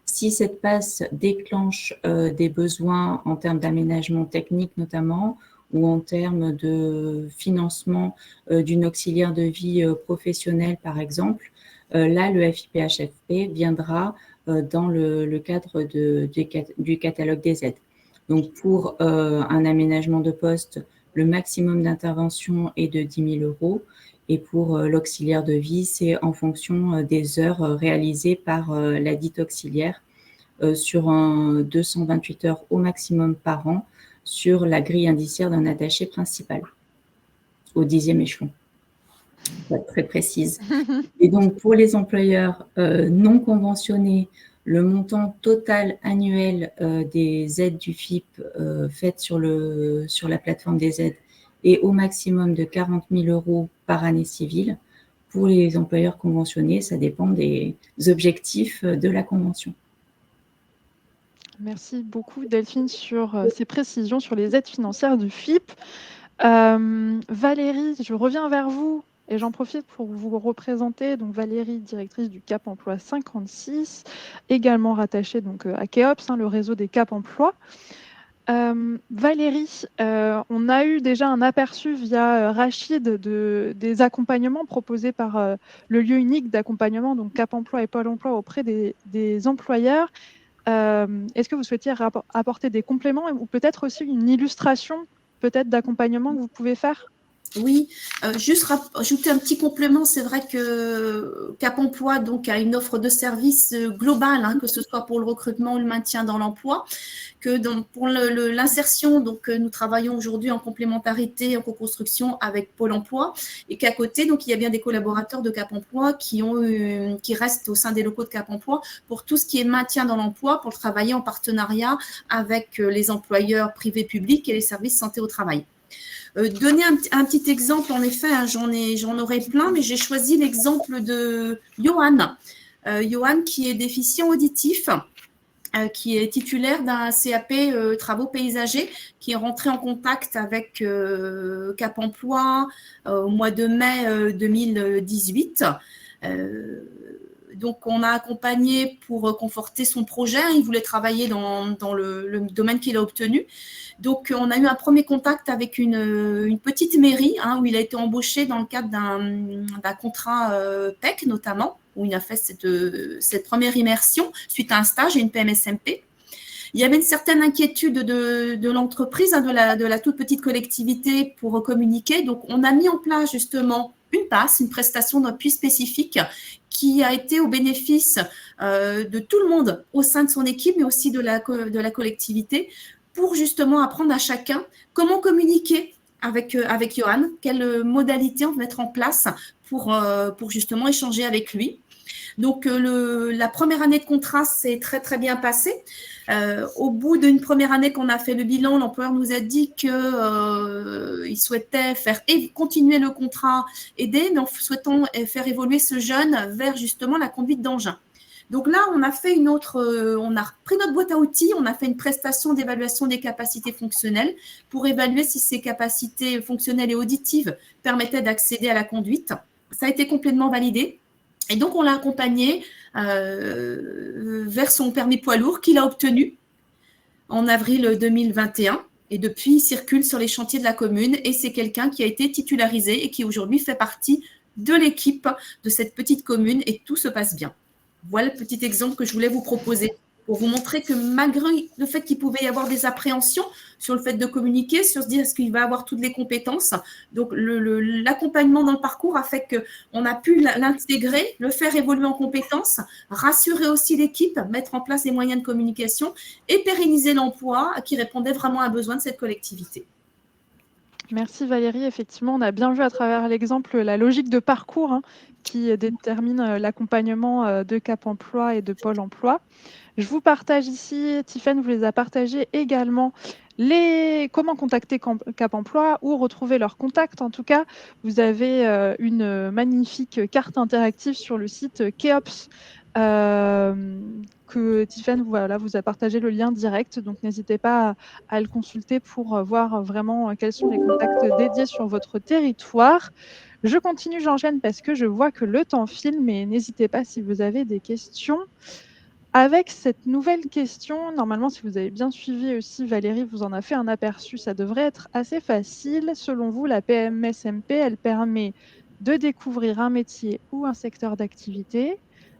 Speaker 3: Si cette passe déclenche des besoins en termes d'aménagement technique notamment, ou en termes de financement d'une auxiliaire de vie professionnelle, par exemple, là, le FIPHFP viendra dans le cadre du catalogue des aides. Donc, pour un aménagement de poste, le maximum d'intervention est de 10 000 €. Et pour l'auxiliaire de vie, c'est en fonction des heures réalisées par la dite auxiliaire sur un 228 heures au maximum par an sur la grille indiciaire d'un attaché principal au 10e échelon. Pour être très précise. Et donc, pour les employeurs non conventionnés, le montant total annuel des aides du FIP faites sur la plateforme des aides est au maximum de 40 000 € par année civile. Pour les employeurs conventionnés, ça dépend des objectifs de la convention.
Speaker 2: Merci beaucoup Delphine sur ces précisions sur les aides financières du FIP. Valérie, je reviens vers vous et j'en profite pour vous représenter. Donc Valérie, directrice du Cap Emploi 56, également rattachée donc à KEOPS, le réseau des Cap Emploi. Valérie, on a eu déjà un aperçu via Rachid des accompagnements proposés par le lieu unique d'accompagnement, donc Cap Emploi et Pôle Emploi auprès des employeurs. Est-ce que vous souhaitiez apporter des compléments ou peut-être aussi une illustration peut-être d'accompagnement que vous pouvez faire?
Speaker 4: Oui, juste ajouter un petit complément. C'est vrai que Cap Emploi donc, a une offre de services globale, que ce soit pour le recrutement ou le maintien dans l'emploi, que pour l'insertion, donc nous travaillons aujourd'hui en complémentarité, en co-construction avec Pôle emploi, et qu'à côté, donc il y a bien des collaborateurs de Cap Emploi qui restent au sein des locaux de Cap Emploi pour tout ce qui est maintien dans l'emploi, pour travailler en partenariat avec les employeurs privés publics et les services santé au travail. Donner un petit exemple, en effet, j'en aurais plein, mais j'ai choisi l'exemple de Johan. Johan qui est déficient auditif, qui est titulaire d'un CAP travaux paysagers, qui est rentré en contact avec Cap Emploi au mois de mai 2018. Donc, on a accompagné pour conforter son projet. Il voulait travailler dans le domaine qu'il a obtenu. Donc, on a eu un premier contact avec une petite mairie où il a été embauché dans le cadre d'un contrat PEC notamment, où il a fait cette première immersion suite à un stage et une PMSMP. Il y avait une certaine inquiétude de l'entreprise, de la toute petite collectivité pour communiquer. Donc, on a mis en place justement une passe, une prestation d'appui spécifique qui a été au bénéfice de tout le monde au sein de son équipe, mais aussi de la collectivité, pour justement apprendre à chacun comment communiquer avec Johan, quelles modalités on va mettre en place pour justement échanger avec lui. Donc, la première année de contrat s'est très, très bien passée. Au bout d'une première année qu'on a fait le bilan, l'employeur nous a dit qu'il souhaitait continuer le contrat aidé, mais en souhaitant faire évoluer ce jeune vers justement la conduite d'engin. Donc là, on a pris notre boîte à outils, on a fait une prestation d'évaluation des capacités fonctionnelles pour évaluer si ces capacités fonctionnelles et auditives permettaient d'accéder à la conduite. Ça a été complètement validé. Et donc, on l'a accompagné vers son permis poids lourd qu'il a obtenu en avril 2021. Et depuis, il circule sur les chantiers de la commune et c'est quelqu'un qui a été titularisé et qui aujourd'hui fait partie de l'équipe de cette petite commune et tout se passe bien. Voilà le petit exemple que je voulais vous proposer pour vous montrer que malgré le fait qu'il pouvait y avoir des appréhensions sur le fait de communiquer, sur se dire est-ce qu'il va avoir toutes les compétences, donc l'accompagnement dans le parcours a fait qu'on a pu l'intégrer, le faire évoluer en compétences, rassurer aussi l'équipe, mettre en place les moyens de communication et pérenniser l'emploi qui répondait vraiment à un besoin de cette collectivité.
Speaker 2: Merci Valérie. Effectivement, on a bien vu à travers l'exemple la logique de parcours qui détermine l'accompagnement de Cap Emploi et de Pôle Emploi. Je vous partage ici, Tiffaine vous les a partagés également, comment contacter Cap Emploi ou retrouver leurs contacts. En tout cas, vous avez une magnifique carte interactive sur le site Keops que Tiffaine vous a partagé le lien direct. Donc, n'hésitez pas à le consulter pour voir vraiment quels sont les contacts dédiés sur votre territoire. Je continue, j'enchaîne parce que je vois que le temps file, mais n'hésitez pas si vous avez des questions. Avec cette nouvelle question, normalement, si vous avez bien suivi aussi, Valérie vous en a fait un aperçu, ça devrait être assez facile. Selon vous, la PMSMP, elle permet de découvrir un métier ou un secteur d'activité,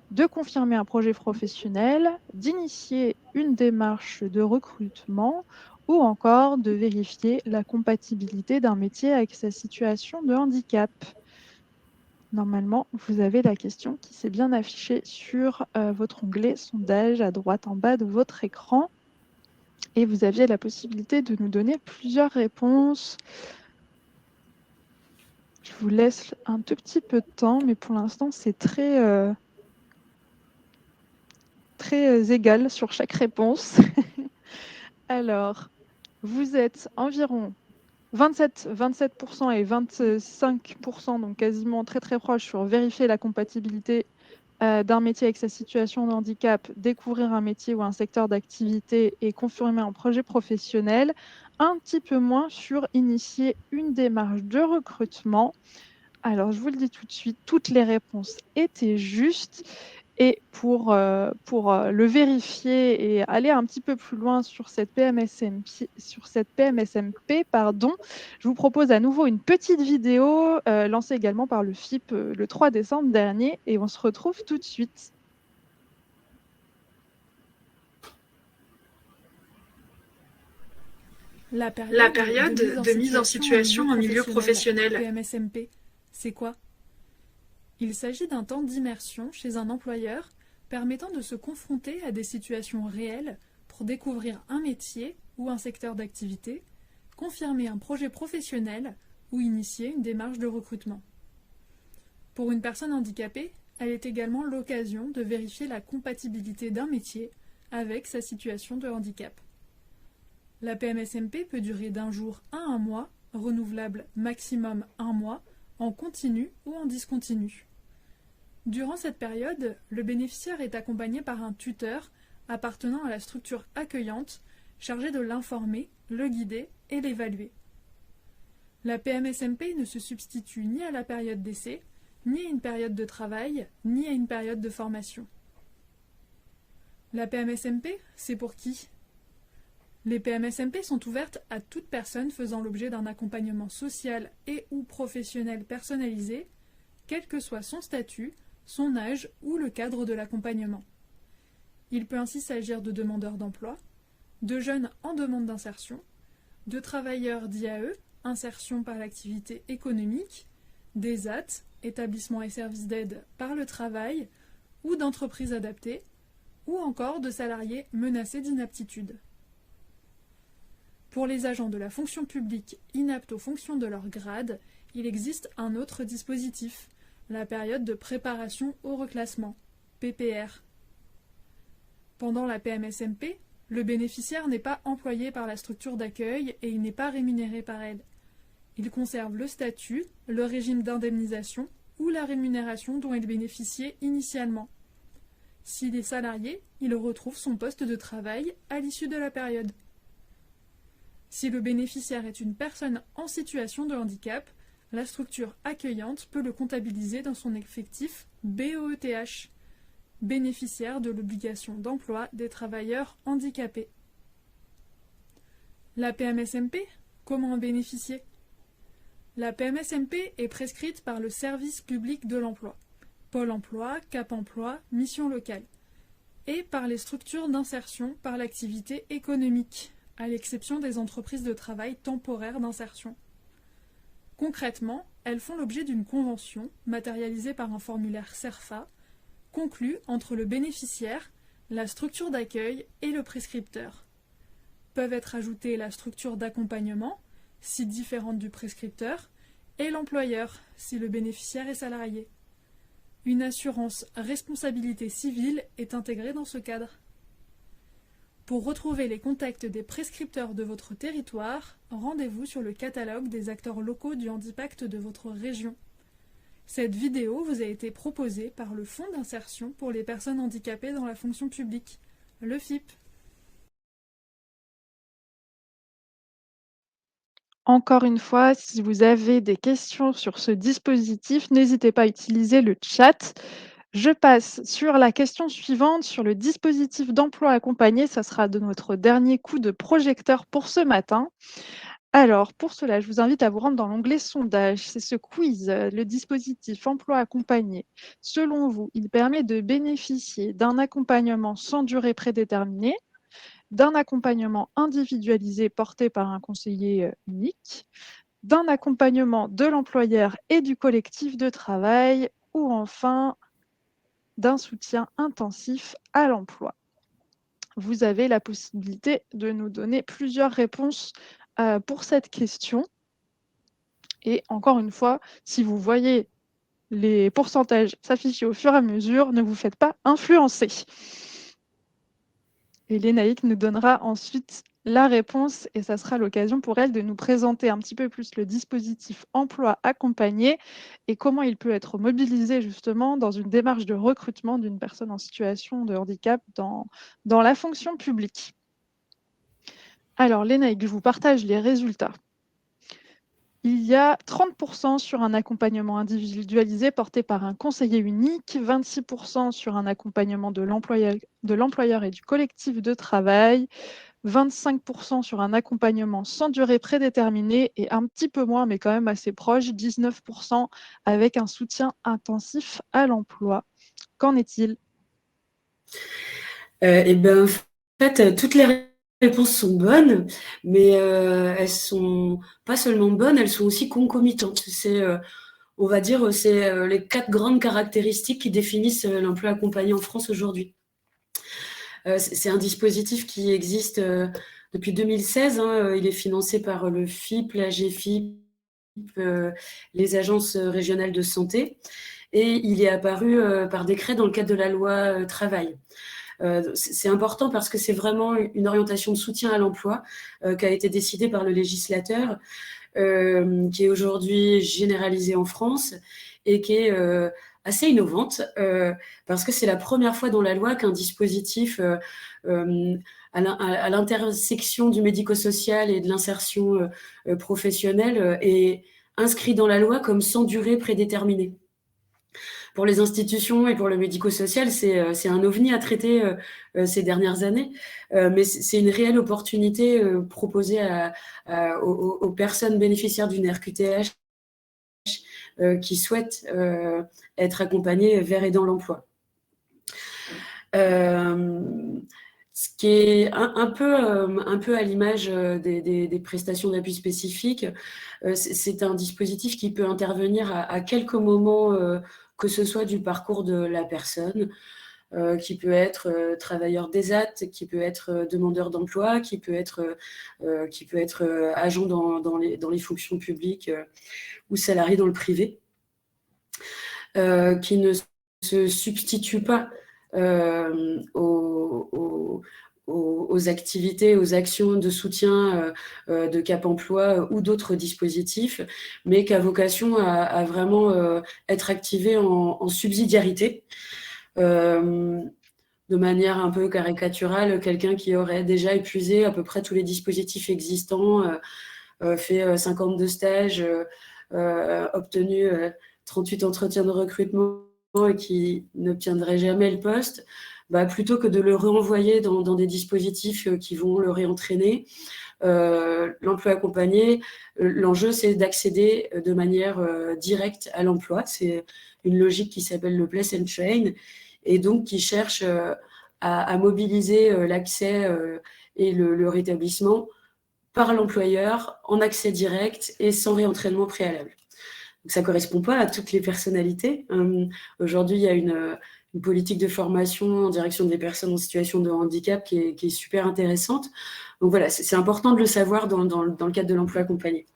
Speaker 2: de confirmer un projet professionnel, d'initier une démarche de recrutement ou encore de vérifier la compatibilité d'un métier avec sa situation de handicap. Normalement, vous avez la question qui s'est bien affichée sur votre onglet sondage à droite en bas de votre écran. Et vous aviez la possibilité de nous donner plusieurs réponses. Je vous laisse un tout petit peu de temps, mais pour l'instant, c'est très égal sur chaque réponse. Alors, vous êtes environ 27% et 25%, donc quasiment très proches sur vérifier la compatibilité d'un métier avec sa situation de handicap, découvrir un métier ou un secteur d'activité et confirmer un projet professionnel. Un petit peu moins sur initier une démarche de recrutement. Alors, je vous le dis tout de suite, toutes les réponses étaient justes. Et pour le vérifier et aller un petit peu plus loin sur cette PMSMP, je vous propose à nouveau une petite vidéo lancée également par le FIP le 3 décembre dernier et on se retrouve tout de suite.
Speaker 8: La période de mise en situation en milieu professionnel, PMSMP, c'est quoi ? Il s'agit d'un temps d'immersion chez un employeur permettant de se confronter à des situations réelles pour découvrir un métier ou un secteur d'activité, confirmer un projet professionnel ou initier une démarche de recrutement. Pour une personne handicapée, elle est également l'occasion de vérifier la compatibilité d'un métier avec sa situation de handicap. La PMSMP peut durer d'un jour à un mois, renouvelable maximum un mois, en continu ou en discontinu. Durant cette période, le bénéficiaire est accompagné par un tuteur appartenant à la structure accueillante chargé de l'informer, le guider et l'évaluer. La PMSMP ne se substitue ni à la période d'essai, ni à une période de travail, ni à une période de formation. La PMSMP, c'est pour qui ? Les PMSMP sont ouvertes à toute personne faisant l'objet d'un accompagnement social et ou professionnel personnalisé, quel que soit son statut, son âge ou le cadre de l'accompagnement. Il peut ainsi s'agir de demandeurs d'emploi, de jeunes en demande d'insertion, de travailleurs d'IAE, insertion par l'activité économique, d'ESAT, établissements et services d'aide par le travail, ou d'entreprises adaptées, ou encore de salariés menacés d'inaptitude. Pour les agents de la fonction publique inaptes aux fonctions de leur grade, il existe un autre dispositif, la période de préparation au reclassement, PPR. Pendant la PMSMP, le bénéficiaire n'est pas employé par la structure d'accueil et il n'est pas rémunéré par elle. Il conserve le statut, le régime d'indemnisation ou la rémunération dont il bénéficiait initialement. S'il est salarié, il retrouve son poste de travail à l'issue de la période. Si le bénéficiaire est une personne en situation de handicap, la structure accueillante peut le comptabiliser dans son effectif BOETH, bénéficiaire de l'obligation d'emploi des travailleurs handicapés. La PMSMP, comment en bénéficier? La PMSMP est prescrite par le service public de l'emploi, Pôle emploi, Cap emploi, mission locale, et par les structures d'insertion par l'activité économique, à l'exception des entreprises de travail temporaire d'insertion. Concrètement, elles font l'objet d'une convention, matérialisée par un formulaire CERFA, conclu entre le bénéficiaire, la structure d'accueil et le prescripteur. Peuvent être ajoutées la structure d'accompagnement, si différente du prescripteur, et l'employeur, si le bénéficiaire est salarié. Une assurance responsabilité civile est intégrée dans ce cadre. Pour retrouver les contacts des prescripteurs de votre territoire, rendez-vous sur le catalogue des acteurs locaux du handipact de votre région. Cette vidéo vous a été proposée par le Fonds d'insertion pour les personnes handicapées dans la fonction publique, le FIP.
Speaker 2: Encore une fois, si vous avez des questions sur ce dispositif, n'hésitez pas à utiliser le chat. Je passe sur la question suivante, sur le dispositif d'emploi accompagné. Ça sera de notre dernier coup de projecteur pour ce matin. Alors, pour cela, je vous invite à vous rendre dans l'onglet sondage. C'est ce quiz, le dispositif emploi accompagné. Selon vous, il permet de bénéficier d'un accompagnement sans durée prédéterminée, d'un accompagnement individualisé porté par un conseiller unique, d'un accompagnement de l'employeur et du collectif de travail, ou enfin d'un soutien intensif à l'emploi. Vous avez la possibilité de nous donner plusieurs réponses pour cette question. Et encore une fois, si vous voyez les pourcentages s'afficher au fur et à mesure, ne vous faites pas influencer. Et Lénaïque nous donnera ensuite la réponse et ça sera l'occasion pour elle de nous présenter un petit peu plus le dispositif emploi accompagné et comment il peut être mobilisé justement dans une démarche de recrutement d'une personne en situation de handicap dans la fonction publique. Alors Lénaïque, je vous partage les résultats. Il y a 30% sur un accompagnement individualisé porté par un conseiller unique, 26% sur un accompagnement de l'employeur et du collectif de travail, 25% sur un accompagnement sans durée prédéterminée et un petit peu moins, mais quand même assez proche, 19% avec un soutien intensif à l'emploi. Qu'en est-il?
Speaker 6: Eh bien, en fait, toutes les réponses sont bonnes, mais elles sont pas seulement bonnes, elles sont aussi concomitantes. On va dire, c'est les 4 grandes caractéristiques qui définissent l'emploi accompagné en France aujourd'hui. C'est un dispositif qui existe depuis 2016. Il est financé par le FIP, la GFIP, les agences régionales de santé, et il est apparu par décret dans le cadre de la loi travail. C'est important parce que c'est vraiment une orientation de soutien à l'emploi qui a été décidée par le législateur, qui est aujourd'hui généralisée en France et qui est assez innovante parce que c'est la première fois dans la loi qu'un dispositif à l'intersection du médico-social et de l'insertion professionnelle est inscrit dans la loi comme sans durée prédéterminée. Pour les institutions et pour le médico-social, c'est un ovni à traiter ces dernières années, mais c'est une réelle opportunité proposée aux personnes bénéficiaires d'une RQTH qui souhaitent être accompagnées vers et dans l'emploi. Ce qui est un peu à l'image des prestations d'appui spécifiques, c'est un dispositif qui peut intervenir à quelques moments que ce soit du parcours de la personne, qui peut être travailleur d'ESAT, qui peut être demandeur d'emploi, qui peut être agent dans les fonctions publiques ou salarié dans le privé, qui ne se substitue pas aux activités, aux actions de soutien de Cap emploi ou d'autres dispositifs, mais qui a vocation à vraiment être activé en subsidiarité. De manière un peu caricaturale, quelqu'un qui aurait déjà épuisé à peu près tous les dispositifs existants, fait 52 stages, obtenu 38 entretiens de recrutement et qui n'obtiendrait jamais le poste, plutôt que de le renvoyer dans des dispositifs qui vont le réentraîner, l'emploi accompagné, l'enjeu, c'est d'accéder de manière directe à l'emploi. C'est une logique qui s'appelle le place and train, et donc qui cherche à mobiliser l'accès et le rétablissement par l'employeur en accès direct et sans réentraînement préalable. Donc, ça ne correspond pas à toutes les personnalités. Aujourd'hui, il y a une politique de formation en direction des personnes en situation de handicap qui est super intéressante. Donc voilà, c'est important de le savoir dans le cadre de l'emploi accompagné.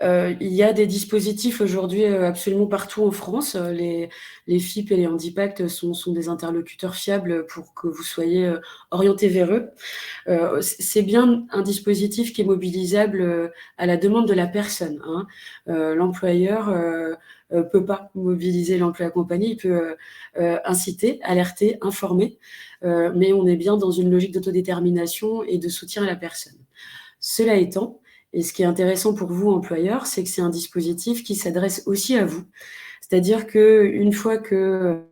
Speaker 6: Il y a des dispositifs aujourd'hui absolument partout en France. Les FIP et les Handipact sont des interlocuteurs fiables pour que vous soyez orientés vers eux. C'est bien un dispositif qui est mobilisable à la demande de la personne. L'employeur peut pas mobiliser l'emploi accompagné, il peut inciter, alerter, informer, mais on est bien dans une logique d'autodétermination et de soutien à la personne. Cela étant, et ce qui est intéressant pour vous, employeurs, c'est que c'est un dispositif qui s'adresse aussi à vous. C'est-à-dire qu'une fois que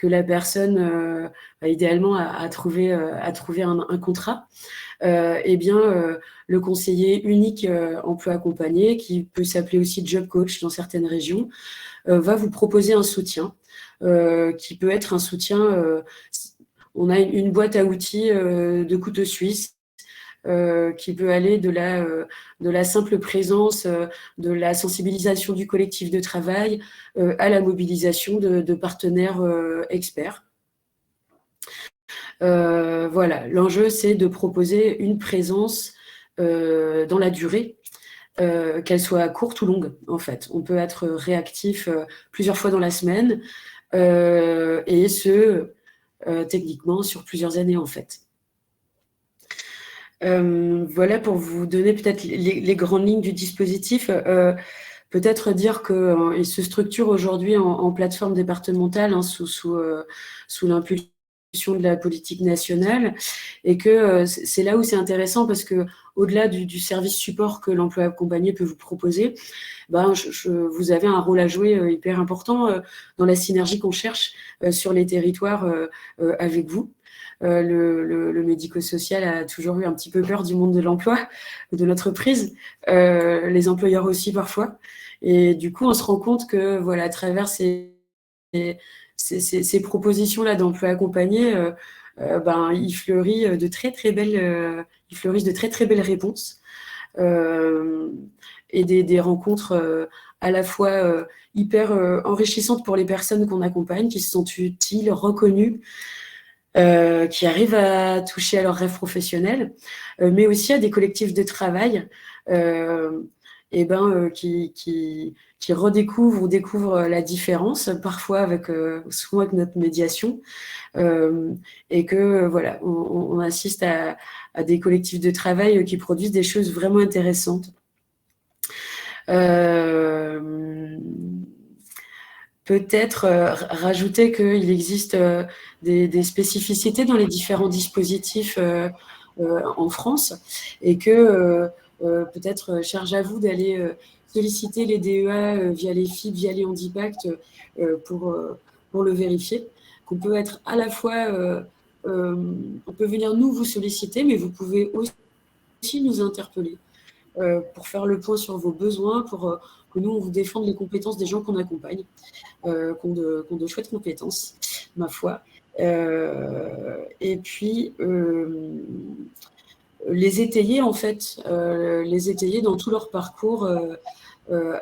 Speaker 6: la personne, idéalement, a trouvé un contrat, le conseiller unique emploi accompagné, qui peut s'appeler aussi job coach dans certaines régions, va vous proposer un soutien qui peut être un soutien. On a une boîte à outils de couteau suisse qui peut aller de la simple présence, de la sensibilisation du collectif de travail à la mobilisation de partenaires experts. Voilà, l'enjeu, c'est de proposer une présence dans la durée, qu'elle soit courte ou longue, en fait. On peut être réactif plusieurs fois dans la semaine, et ce, techniquement, sur plusieurs années, en fait. Voilà, pour vous donner peut-être les grandes lignes du dispositif, peut-être dire qu'il se structure aujourd'hui en plateforme départementale sous l'impulsion de la politique nationale, et que c'est là où c'est intéressant, parce que au-delà du service support que l'emploi accompagné peut vous proposer, vous avez un rôle à jouer hyper important dans la synergie qu'on cherche sur les territoires avec vous. Le médico-social a toujours eu un petit peu peur du monde de l'emploi, de l'entreprise, les employeurs aussi parfois. Et du coup, on se rend compte que voilà, à travers ces propositions-là d'emploi accompagné, il fleurit de très très belles, réponses et des rencontres à la fois hyper enrichissantes pour les personnes qu'on accompagne, qui se sentent utiles, reconnues, qui arrivent à toucher à leurs rêves professionnels, mais aussi à des collectifs de travail qui redécouvrent ou découvrent la différence, parfois souvent avec notre médiation, et que voilà, on assiste à des collectifs de travail qui produisent des choses vraiment intéressantes. Peut-être rajouter qu'il existe des spécificités dans les différents dispositifs en France, et que peut-être charge à vous d'aller solliciter les DEA via les FIP, via les Handipact pour le vérifier. Qu'on peut être à la fois, on peut venir nous vous solliciter, mais vous pouvez aussi nous interpeller pour faire le point sur vos besoins, pour que nous, on vous défende les compétences des gens qu'on accompagne, qu'on de chouettes compétences, ma foi. Et puis, les étayer, en fait, les étayer dans tout leur parcours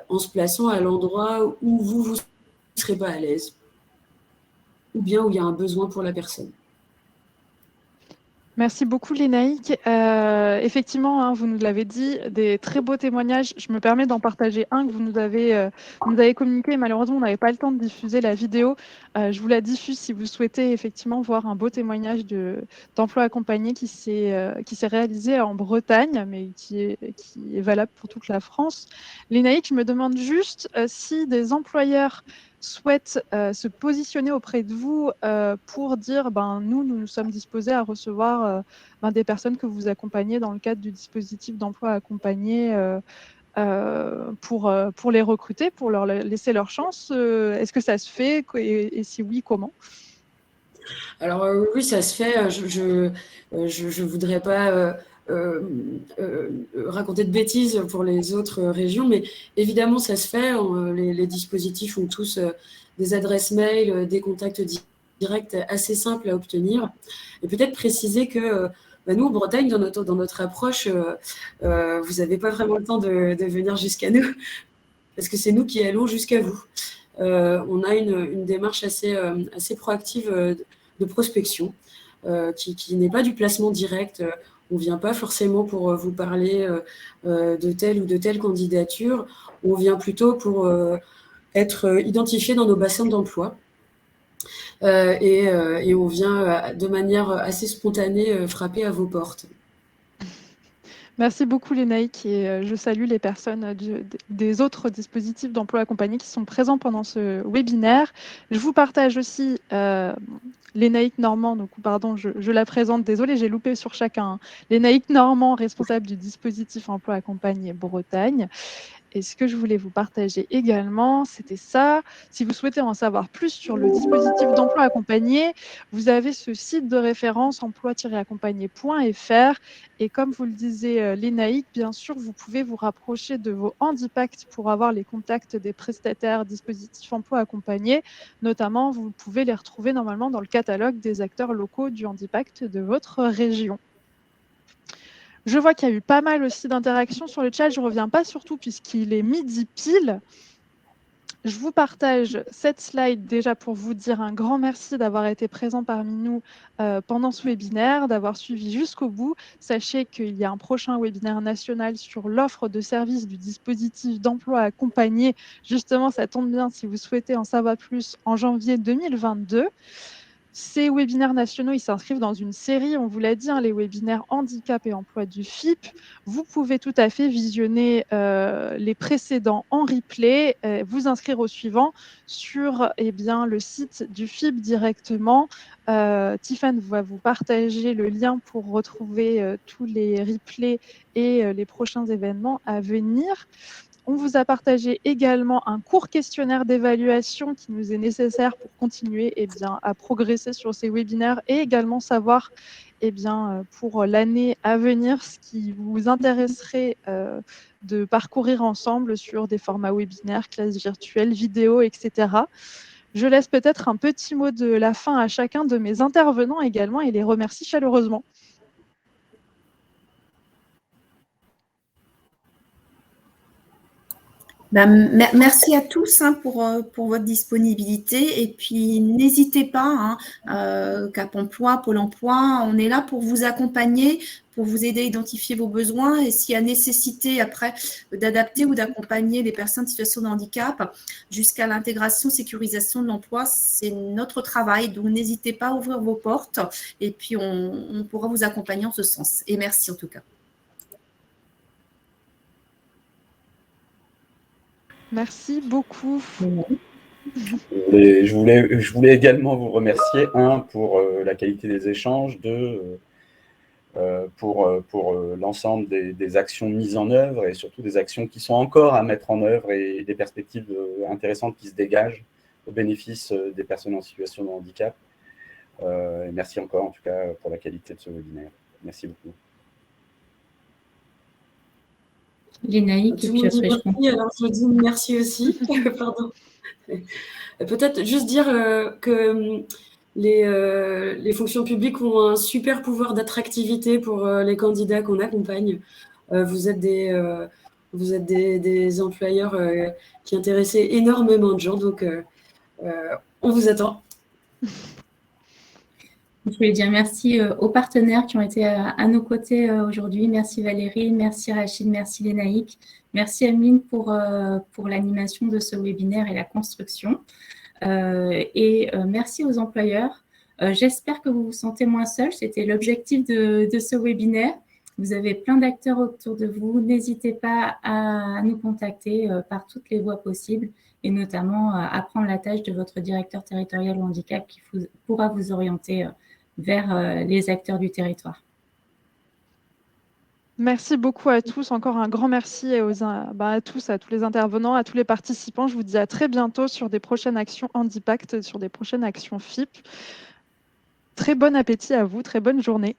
Speaker 6: en se plaçant à l'endroit où vous ne serez pas à l'aise, ou bien où il y a un besoin pour la personne.
Speaker 2: Merci beaucoup, Lénaïque. Effectivement, vous nous l'avez dit, des très beaux témoignages. Je me permets d'en partager un que vous nous avez communiqué. Malheureusement, on n'avait pas le temps de diffuser la vidéo. Je vous la diffuse si vous souhaitez effectivement voir un beau témoignage d'emploi accompagné qui s'est réalisé en Bretagne, mais qui est valable pour toute la France. Lénaïque, je me demande juste si des employeurs souhaitent se positionner auprès de vous pour dire nous sommes disposés à recevoir des personnes que vous accompagnez dans le cadre du dispositif d'emploi accompagné pour les recruter, pour leur laisser leur chance. Est-ce que ça se fait et si oui, comment?
Speaker 6: Alors oui, ça se fait. Je voudrais pas raconter de bêtises pour les autres régions, mais évidemment, ça se fait. Les dispositifs ont tous des adresses mail, des contacts directs assez simples à obtenir. Et peut-être préciser que nous, en Bretagne, dans notre approche, vous n'avez pas vraiment le temps de venir jusqu'à nous, parce que c'est nous qui allons jusqu'à vous. On a une démarche assez proactive de prospection, qui n'est pas du placement direct. On ne vient pas forcément pour vous parler de telle ou de telle candidature. On vient plutôt pour être identifié dans nos bassins d'emploi. Et on vient de manière assez spontanée frapper à vos portes.
Speaker 2: Merci beaucoup Lénaïque et je salue les personnes des autres dispositifs d'emploi accompagné qui sont présents pendant ce webinaire. Je vous partage aussi Lénaïque Normand, donc pardon, je la présente, désolée, j'ai loupé sur chacun. Lénaïque Normand, responsable du dispositif emploi accompagné Bretagne. Et ce que je voulais vous partager également, c'était ça. Si vous souhaitez en savoir plus sur le dispositif d'emploi accompagné, vous avez ce site de référence emploi-accompagné.fr. Et comme vous le disiez, Lénaïque, bien sûr, vous pouvez vous rapprocher de vos handipacts pour avoir les contacts des prestataires dispositifs emploi accompagné. Notamment, vous pouvez les retrouver normalement dans le catalogue des acteurs locaux du handipact de votre région. Je vois qu'il y a eu pas mal aussi d'interactions sur le chat. Je ne reviens pas sur tout puisqu'il est midi pile. Je vous partage cette slide déjà pour vous dire un grand merci d'avoir été présent parmi nous pendant ce webinaire, d'avoir suivi jusqu'au bout. Sachez qu'il y a un prochain webinaire national sur l'offre de services du dispositif d'emploi accompagné. Justement, ça tombe bien si vous souhaitez en savoir plus en janvier 2022. Ces webinaires nationaux, ils s'inscrivent dans une série, on vous l'a dit, les webinaires handicap et emploi du FIP. Vous pouvez tout à fait visionner les précédents en replay, vous inscrire au suivant sur le site du FIP directement. Tiffany va vous partager le lien pour retrouver tous les replays et les prochains événements à venir. On vous a partagé également un court questionnaire d'évaluation qui nous est nécessaire pour continuer à progresser sur ces webinaires et également savoir pour l'année à venir ce qui vous intéresserait de parcourir ensemble sur des formats webinaires, classes virtuelles, vidéos, etc. Je laisse peut-être un petit mot de la fin à chacun de mes intervenants également et les remercie chaleureusement.
Speaker 4: Merci à tous pour votre disponibilité et puis n'hésitez pas, Cap Emploi, Pôle Emploi, on est là pour vous accompagner, pour vous aider à identifier vos besoins et s'il y a nécessité après d'adapter ou d'accompagner les personnes en situation de handicap jusqu'à l'intégration, sécurisation de l'emploi, c'est notre travail, donc n'hésitez pas à ouvrir vos portes et puis on pourra vous accompagner en ce sens. Et merci en tout cas.
Speaker 2: Merci beaucoup.
Speaker 5: Et je voulais également vous remercier, pour la qualité des échanges, pour l'ensemble des actions mises en œuvre et surtout des actions qui sont encore à mettre en œuvre et des perspectives intéressantes qui se dégagent au bénéfice des personnes en situation de handicap. Et merci encore, en tout cas, pour la qualité de ce webinaire. Merci beaucoup.
Speaker 3: Lénaïque, et puis après,
Speaker 6: alors je dis merci aussi. Pardon. Peut-être juste dire que les fonctions publiques ont un super pouvoir d'attractivité pour les candidats qu'on accompagne. Vous êtes des employeurs qui intéressent énormément de gens, donc on vous attend.
Speaker 3: Je voulais dire merci aux partenaires qui ont été à nos côtés aujourd'hui. Merci Valérie, merci Rachid, merci Lénaïque. Merci Amine pour l'animation de ce webinaire et la construction. Merci aux employeurs. J'espère que vous vous sentez moins seuls. C'était l'objectif de ce webinaire. Vous avez plein d'acteurs autour de vous. N'hésitez pas à nous contacter par toutes les voies possibles et notamment à prendre la tâche de votre directeur territorial au handicap qui pourra vous orienter vers les acteurs du territoire.
Speaker 2: Merci beaucoup à tous. Encore un grand merci à tous, à tous les intervenants, à tous les participants. Je vous dis à très bientôt sur des prochaines actions Handipact, sur des prochaines actions FIP. Très bon appétit à vous, très bonne journée.